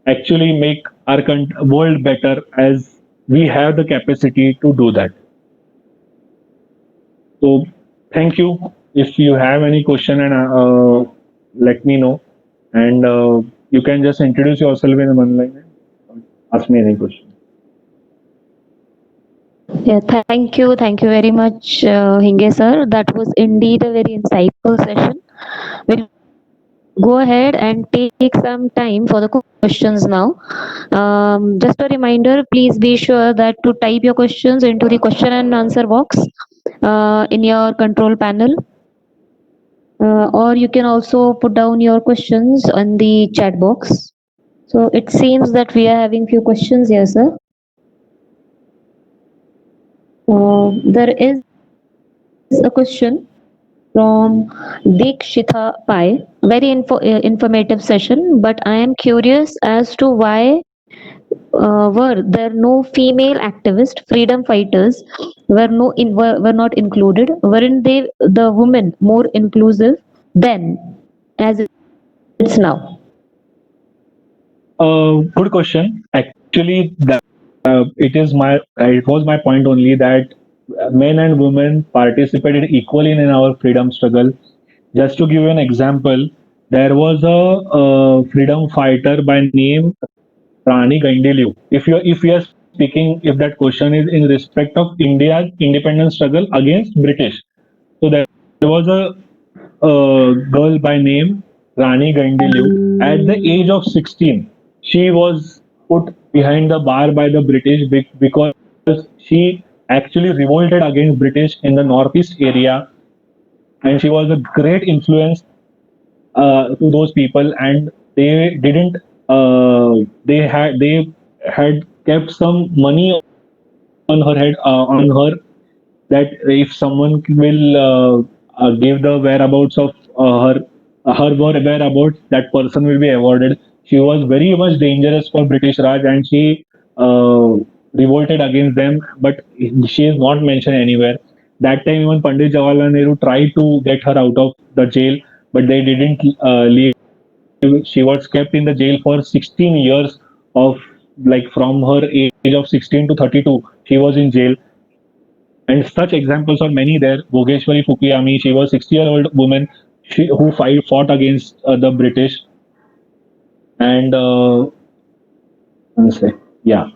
actually make our world better, as we have the capacity to do that. So, thank you. If you have any question, and let me know, and you can just introduce yourself in one line and ask me any question. Yeah, thank you very much, Hinge sir. That was indeed a very insightful session. We'll go ahead and take some time for the questions now. Just a reminder, please be sure that to type your questions into the question and answer box in your control panel. Or you can also put down your questions on the chat box. So it seems that we are having few questions here, sir. There is a question from Dikshitha Pai. Very informative session, but I am curious as to why were there no female activists, freedom fighters were not included? Weren't they the women more inclusive then as it's now? Good question. Actually, it was my point only, that men and women participated equally in our freedom struggle. Just to give you an example, there was a freedom fighter by name Rani Gaindeliu. If we are speaking, if that question is in respect of India's independence struggle against British, so there was a girl by name Rani Gaindeliu. At the age of 16, she was put behind the bar by the British because she actually revolted against British in the northeast area, and she was a great influence to those people, and they didn't they had kept some money on her head, on her, that if someone will give the whereabouts of her whereabouts, that person will be awarded. She was very much dangerous for British Raj, and she revolted against them, but she is not mentioned anywhere. That time, even Pandit Jawaharlal Nehru tried to get her out of the jail, but they didn't leave. She was kept in the jail for 16 years of, like, from her age of 16 to 32. She was in jail, and such examples are many there. Bhogeshwari Fukuyami, she was 60-year-old woman, who fought against the British. And let's say, yeah.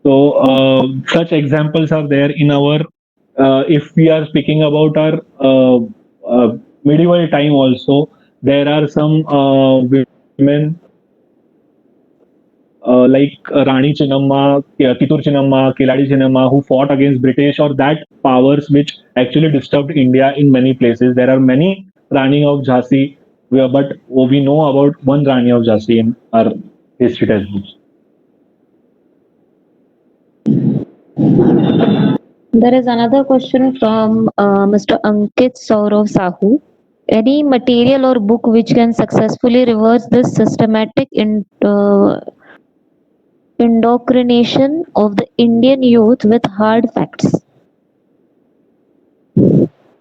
So such examples are there in our. If we are speaking about our medieval time, also there are some women like Rani Chennamma, Kittur Chennamma, Kiladi Chennamma, who fought against British or that powers which actually disturbed India in many places. There are many Rani of Jhansi, but we know about one Rani of Jhansi in our history textbooks. There is another question from Mr. Ankit Saurav Sahu. Any material or book which can successfully reverse this systematic indoctrination of the Indian youth with hard facts?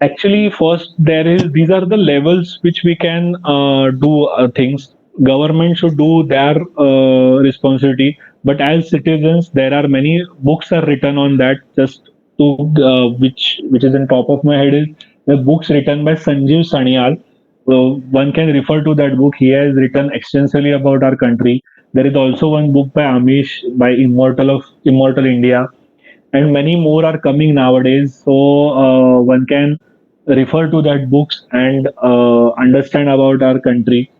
Actually, first there is these are the levels which we can do things. Government should do their responsibility, but as citizens, there are many books are written on that. Just to which is in top of my head is the books written by Sanjeev Sanyal. One can refer to that book. He has written extensively about our country. There is also one book by Amish, by Immortal India, and many more are coming nowadays. So one can refer to that books and understand about our country.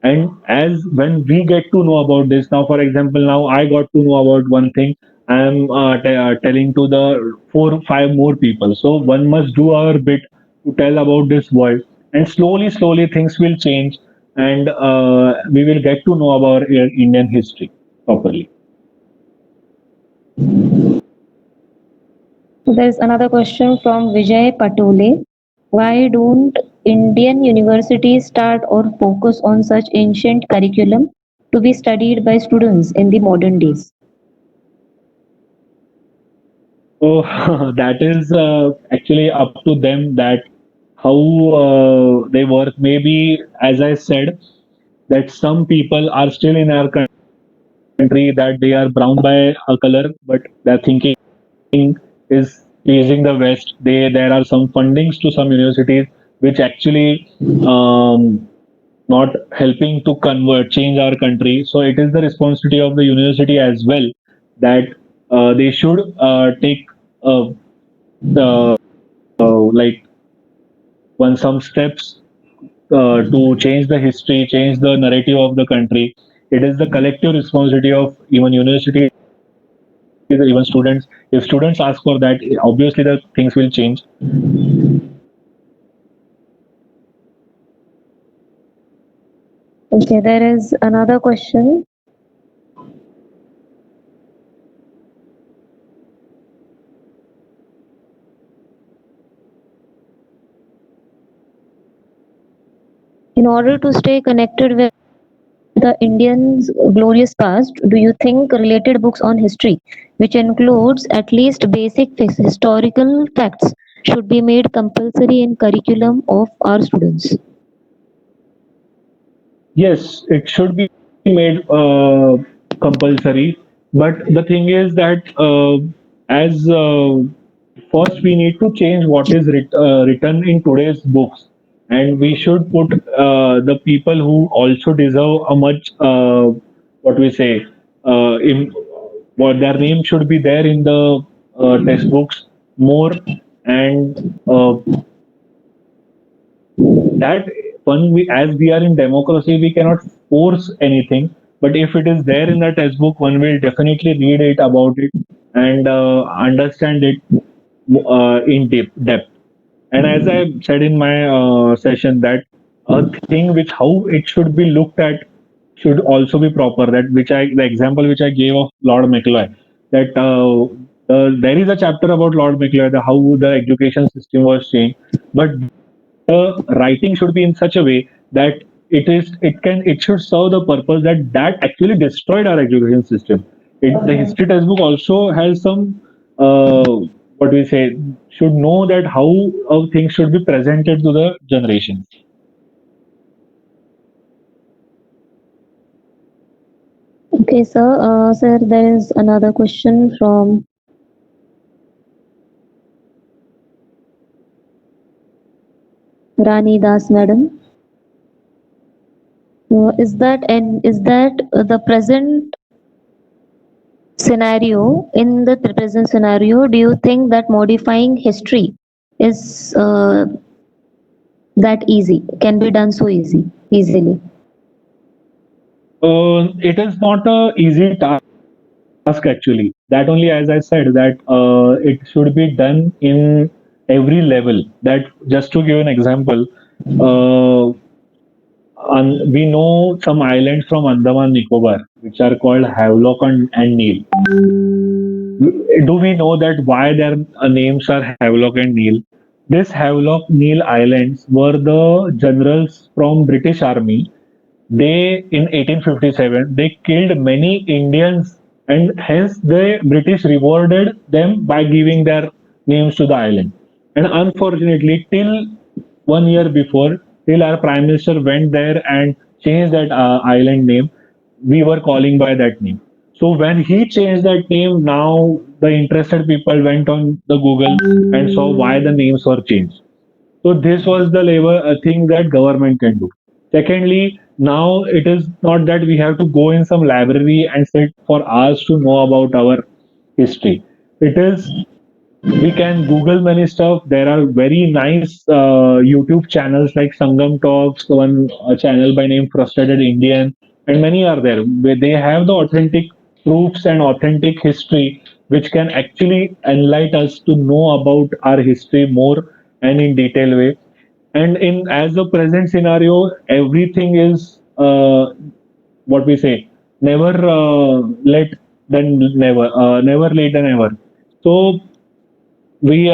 And as when we get to know about this, now for example, now I got to know about one thing, I am telling to the 4 5 more people. So one must do our bit to tell about this world, and slowly things will change, and we will get to know about Indian history properly. There's another question from Vijay Patole. Why don't Indian universities start or focus on such ancient curriculum to be studied by students in the modern days? So that is actually up to them, that how they work. Maybe, as I said, that some people are still in our country that they are brown by a color, but their thinking is pleasing the West. There are some fundings to some universities which actually not helping to convert change our country. So it is the responsibility of the university as well, that they should take the like one some steps to change the history, change the narrative of the country. It is the collective responsibility of even universities, even students. If students ask for that, obviously the things will change. Okay, there is another question. In order to stay connected with the Indians' glorious past, do you think related books on history, which includes at least basic historical facts, should be made compulsory in curriculum of our students? Yes, it should be made compulsory. But the thing is that as first we need to change what is written in today's books, and we should put the people who also deserve a much what we say in what their name should be there in the textbooks more, and that one, as we are in democracy, we cannot force anything, but if it is there in the textbook, one will definitely read it about it and understand it in depth. And as I said in my session, that a thing which how it should be looked at should also be proper. That which I the example which I gave of Lord Macaulay, that there is a chapter about Lord Macaulay, the, how the education system was changed, but the writing should be in such a way that it should serve the purpose that actually destroyed our education system. The history textbook also has some what we say should know that how things should be presented to the generations. Okay, sir. Sir, there is another question from Rani Das, madam. Is that the present scenario? In the present scenario, do you think that modifying history is that easy? Can be done so easily? It is not a easy task actually. That only, as I said, that it should be done in every level. That just to give an example, uh, we know some islands from Andaman Nicobar which are called Havelock and Neil. Do we know that why their names are Havelock and Neil? This Havelock Neil Islands were the generals from British Army. They in 1857 they killed many Indians, and hence the British rewarded them by giving their names to the island. And unfortunately, till 1 year before, till our prime minister went there and changed that island name, we were calling by that name. So when he changed that name, now the interested people went on the Google and saw why the names were changed. So this was the labor thing that government can do. Secondly, now it is not that we have to go in some library and sit for hours to know about our history. It is we can Google many stuff. There are very nice YouTube channels like Sangam Talks, one channel by name Frustrated Indian, and many are there where they have the authentic proofs and authentic history, which can actually enlighten us to know about our history more and in detail way. And in as the present scenario, everything is what we say, never let then never, never late than ever. So we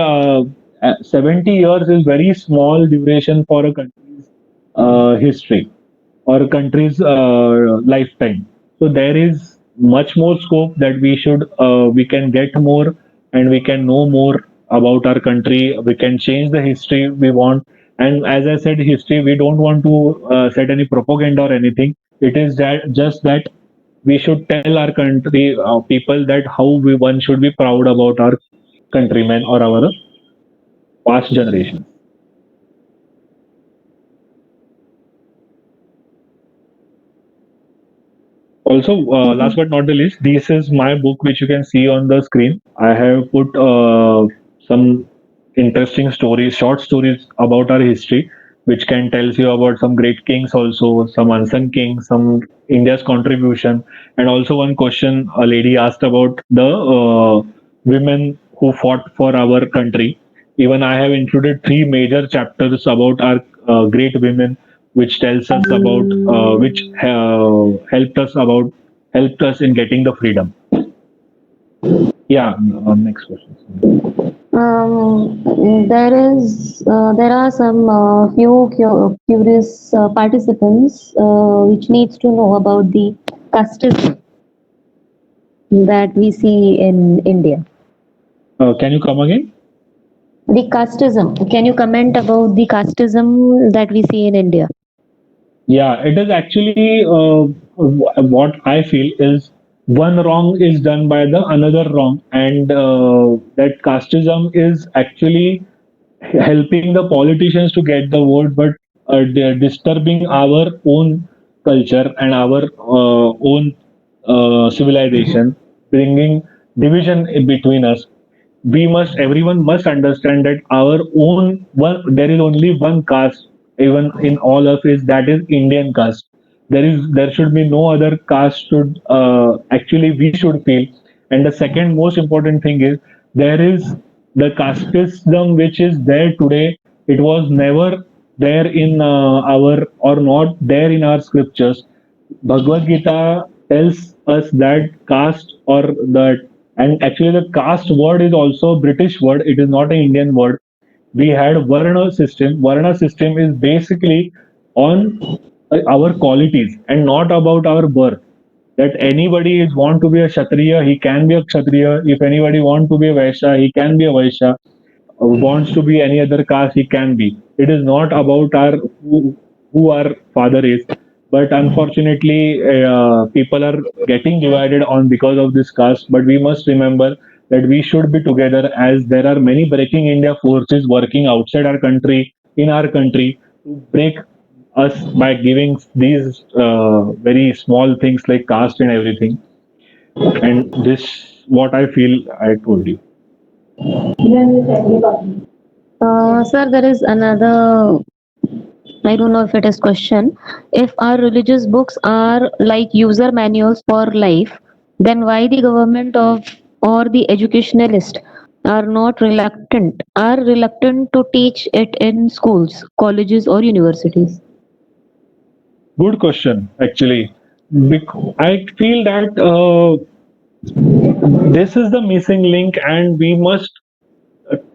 70 years is very small duration for a country's history or a country's lifetime. So there is much more scope that we can get more and we can know more about our country. We can change the history we want. And as I said, history we don't want to set any propaganda or anything. It is that just that we should tell our country people that how one should be proud about our countrymen or our past generations. Also, last but not the least, this is my book which you can see on the screen. I have put some interesting stories, short stories about our history, which can tells you about some great kings, also some unsung kings, some India's contribution, and also one question a lady asked about the women who fought for our country. Even I have included three major chapters about our great women, which tells us about which helped us in getting the freedom. Yeah, next question. There are some few curious participants which needs to know about the casteism that we see in India. Can you come again? The casteism. Can you comment about the casteism that we see in India? Yeah, it is actually what I feel is one wrong is done by the another wrong, and that casteism is actually helping the politicians to get the vote, but they're disturbing our own culture and our own civilization, bringing division in between us. Everyone must understand that our own one, there is only one caste, even in all of us, that is Indian caste. There should be no other caste should actually we should feel. And the second most important thing is there is the casteism which is there today. It was never. there in our or not there in our scriptures. Bhagavad Gita tells us that caste or that, and actually the caste word is also a British word. It is not an Indian word. We had Varna system. Varna system is basically on our qualities and not about our birth. That anybody is want to be a Kshatriya, he can be a Kshatriya. If anybody want to be a Vaishya, he can be a Vaishya. Wants to be any other caste, he can be. It is not about our who our father is. But unfortunately, people are getting divided on because of this caste. But we must remember that we should be together, as there are many breaking India forces working outside our country, in our country, to break us by giving these very small things like caste and everything. And this, what I feel, I told you. Sir, there is another, I don't know if it is question. If our religious books are like user manuals for life, then why the government of or the educationalist are reluctant to teach it in schools, colleges or universities? Good question, actually. I feel that this is the missing link, and we must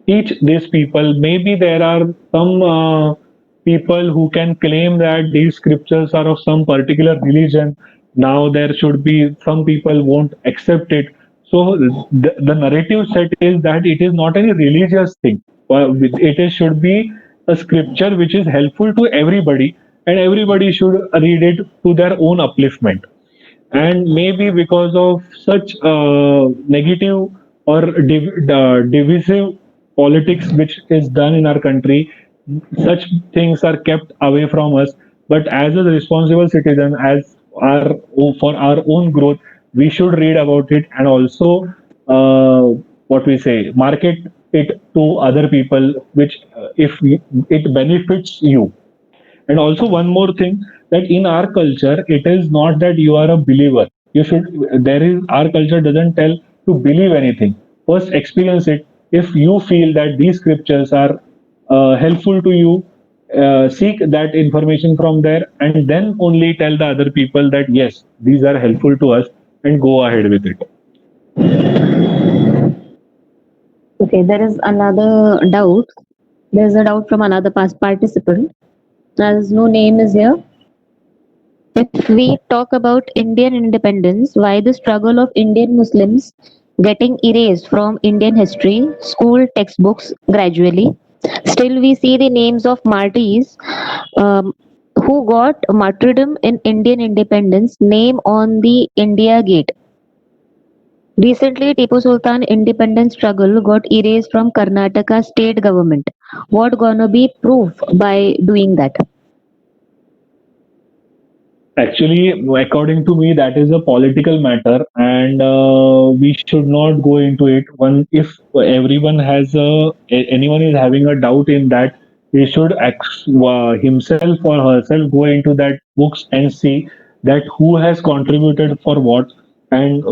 teach these people. Maybe there are some people who can claim that these scriptures are of some particular religion. Now there should be some people won't accept it. So the narrative set is that it is not any religious thing. It is, should be a scripture which is helpful to everybody, and everybody should read it to their own upliftment. And maybe because of such negative or divisive politics which is done in our country, such things are kept away from us. But as a responsible citizen, as our for our own growth, we should read about it, and also what we say, market it to other people, which if it benefits you. And also one more thing, that in our culture, it is not that you are a believer. You should, there is, our culture doesn't tell to believe anything. First experience it. If you feel that these scriptures are helpful to you, seek that information from there, and then only tell the other people that yes, these are helpful to us, and go ahead with it. Okay, there is another doubt. There's a doubt from another past participant. As no name is here. If we talk about Indian independence, why the struggle of Indian Muslims getting erased from Indian history, school textbooks gradually? Still, we see the names of martyrs um, who got martyrdom in Indian independence name on the India Gate. Recently, Tipu Sultan independence struggle got erased from Karnataka state government. What gonna be proof by doing that? Actually, according to me, that is a political matter, and we should not go into it. One, if everyone has anyone is having a doubt in that, he should himself or herself go into that books and see that who has contributed for what, and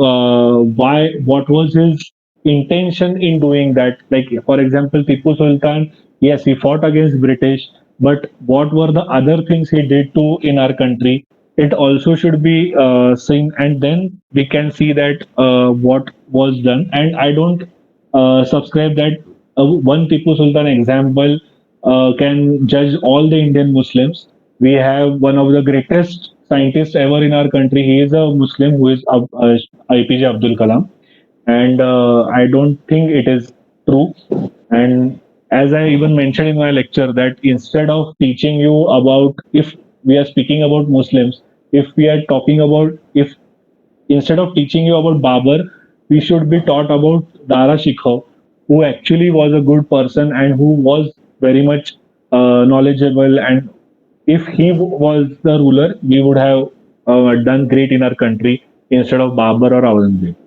why, what was his intention in doing that. Like for example, Tipu Sultan, yes, he fought against British, but what were the other things he did to in our country? It also should be seen, and then we can see that what was done. And I don't subscribe that one Tipu Sultan example can judge all the Indian Muslims. We have one of the greatest scientists ever in our country. He is a Muslim, who is IPJ Abdul Kalam, and I don't think it is true. And as I even mentioned in my lecture, that instead of teaching you about, if we are speaking about Muslims, if we are talking about, if instead of teaching you about Babar, we should be taught about Dara Shikoh, who actually was a good person and who was very much knowledgeable. And if he was the ruler, we would have done great in our country instead of Babar or Aurangzeb.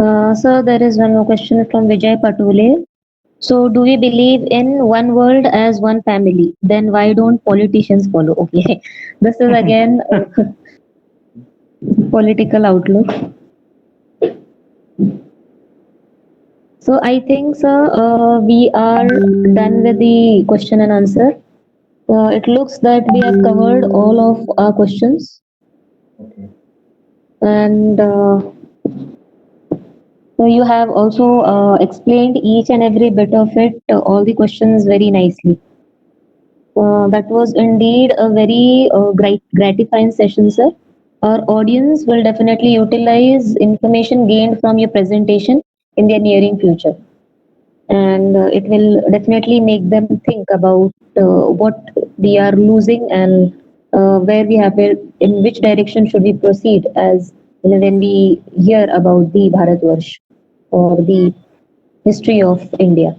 Sir, there is one more question from Vijay Patule. So, do we believe in one world as one family? Then why don't politicians follow? Okay, this is again a political outlook. So, I think, sir, we are done with the question and answer. It looks that we have covered all of our questions, Okay. and so you have also explained each and every bit of it, all the questions very nicely. That was indeed a very gratifying session, sir. Our audience will definitely utilize information gained from your presentation in their nearing future, and it will definitely make them think about what we are losing and where we have it, in which direction should we proceed as when we hear about the Bharatvarsh or the history of India.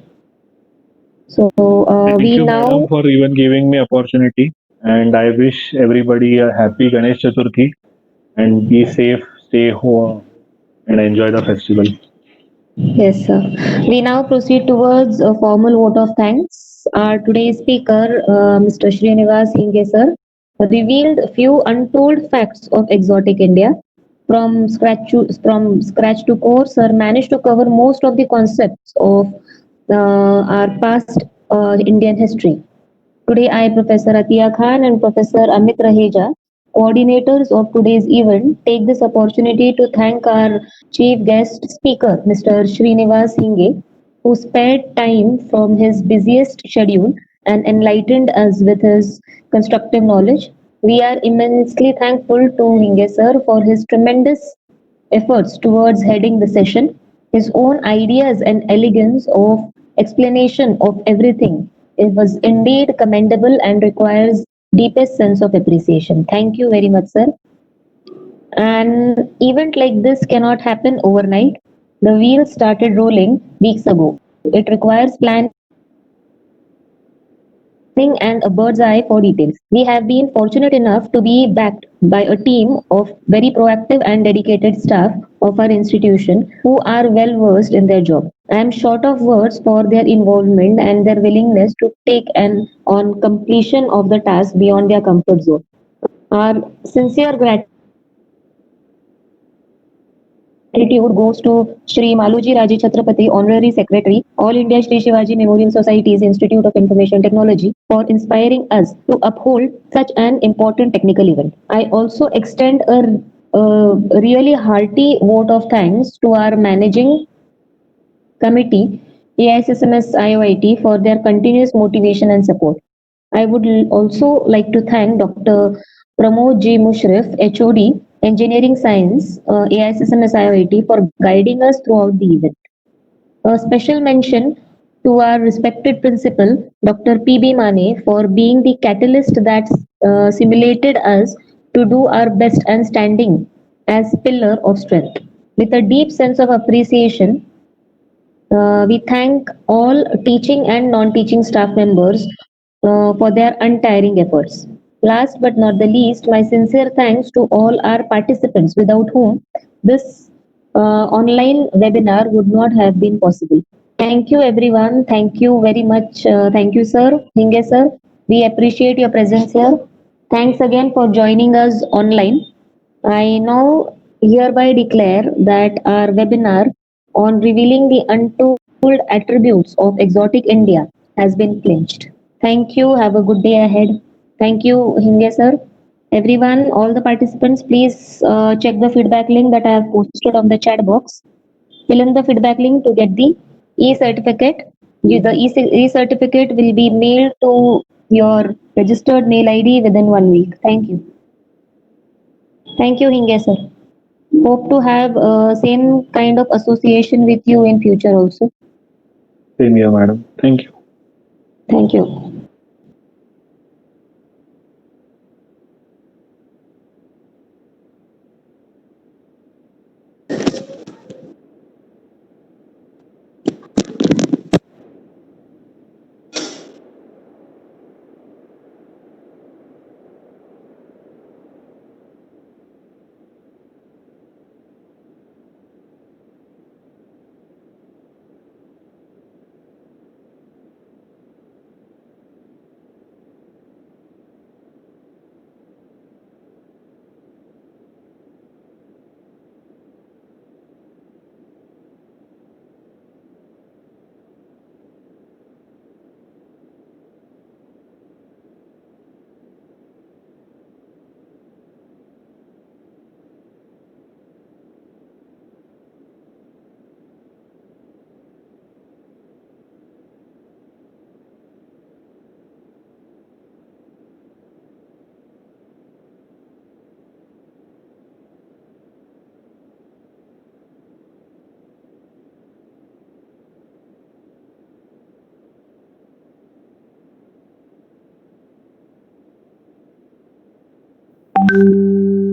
So Thank we you, madam, now, for even giving me opportunity. And I wish everybody a happy Ganesh Chaturthi and be safe, stay home, and enjoy the festival. yes, sir. We now proceed towards a formal vote of thanks. Our today's speaker, Mr. Srinivas Inge, sir, revealed a few untold facts of exotic India. From scratch to core, sir managed to cover most of the concepts of our past Indian history. Today, I, Professor Atiya Khan and Professor Amit Raheja, coordinators of today's event, take this opportunity to thank our chief guest speaker, Mr. Srinivas Hinge, who spared time from his busiest schedule and enlightened us with his constructive knowledge. We are immensely thankful to Hinge sir for his tremendous efforts towards heading the session. His own ideas and elegance of explanation of everything, it was indeed commendable and requires deepest sense of appreciation. Thank you very much, sir. An event like this cannot happen overnight. The wheels started rolling weeks ago. It requires planning and a bird's eye for details. We have been fortunate enough to be backed by a team of very proactive and dedicated staff of our institution who are well versed in their job. I am short of words for their involvement and their willingness to take an on completion of the task beyond their comfort zone. Our sincere gratitude goes to Shri Maluji Raje Chhatrapati, Honorary Secretary, All India Shri Shivaji Memorial Society's Institute of Information Technology, for inspiring us to uphold such an important technical event. I also extend a really hearty vote of thanks to our managing committee, AISSMS IOIT, for their continuous motivation and support. I would also like to thank Dr. Pramod G. Mushrif, HOD, Engineering Science, AISSMS IOIT, for guiding us throughout the event. A special mention to our respected principal, Dr. P.B. Mane, for being the catalyst that simulated us to do our best and standing as pillar of strength. With a deep sense of appreciation, we thank all teaching and non-teaching staff members for their untiring efforts. Last but not the least, my sincere thanks to all our participants without whom this online webinar would not have been possible. Thank you everyone. Thank you very much. Thank you sir, Hinge sir. We appreciate your presence here. Thanks again for joining us online. I now hereby declare that our webinar on revealing the untold attributes of exotic India has been clinched. Thank you. Have a good day ahead. Thank you, Hinge sir. Everyone, all the participants, please check the feedback link that I have posted on the chat box. Fill in the feedback link to get the e-certificate. The e-certificate will be mailed to your registered mail ID within 1 week. Thank you. Thank you, Hinge sir. Hope to have same kind of association with you in future also. Same here, madam. Thank you. Thank you. you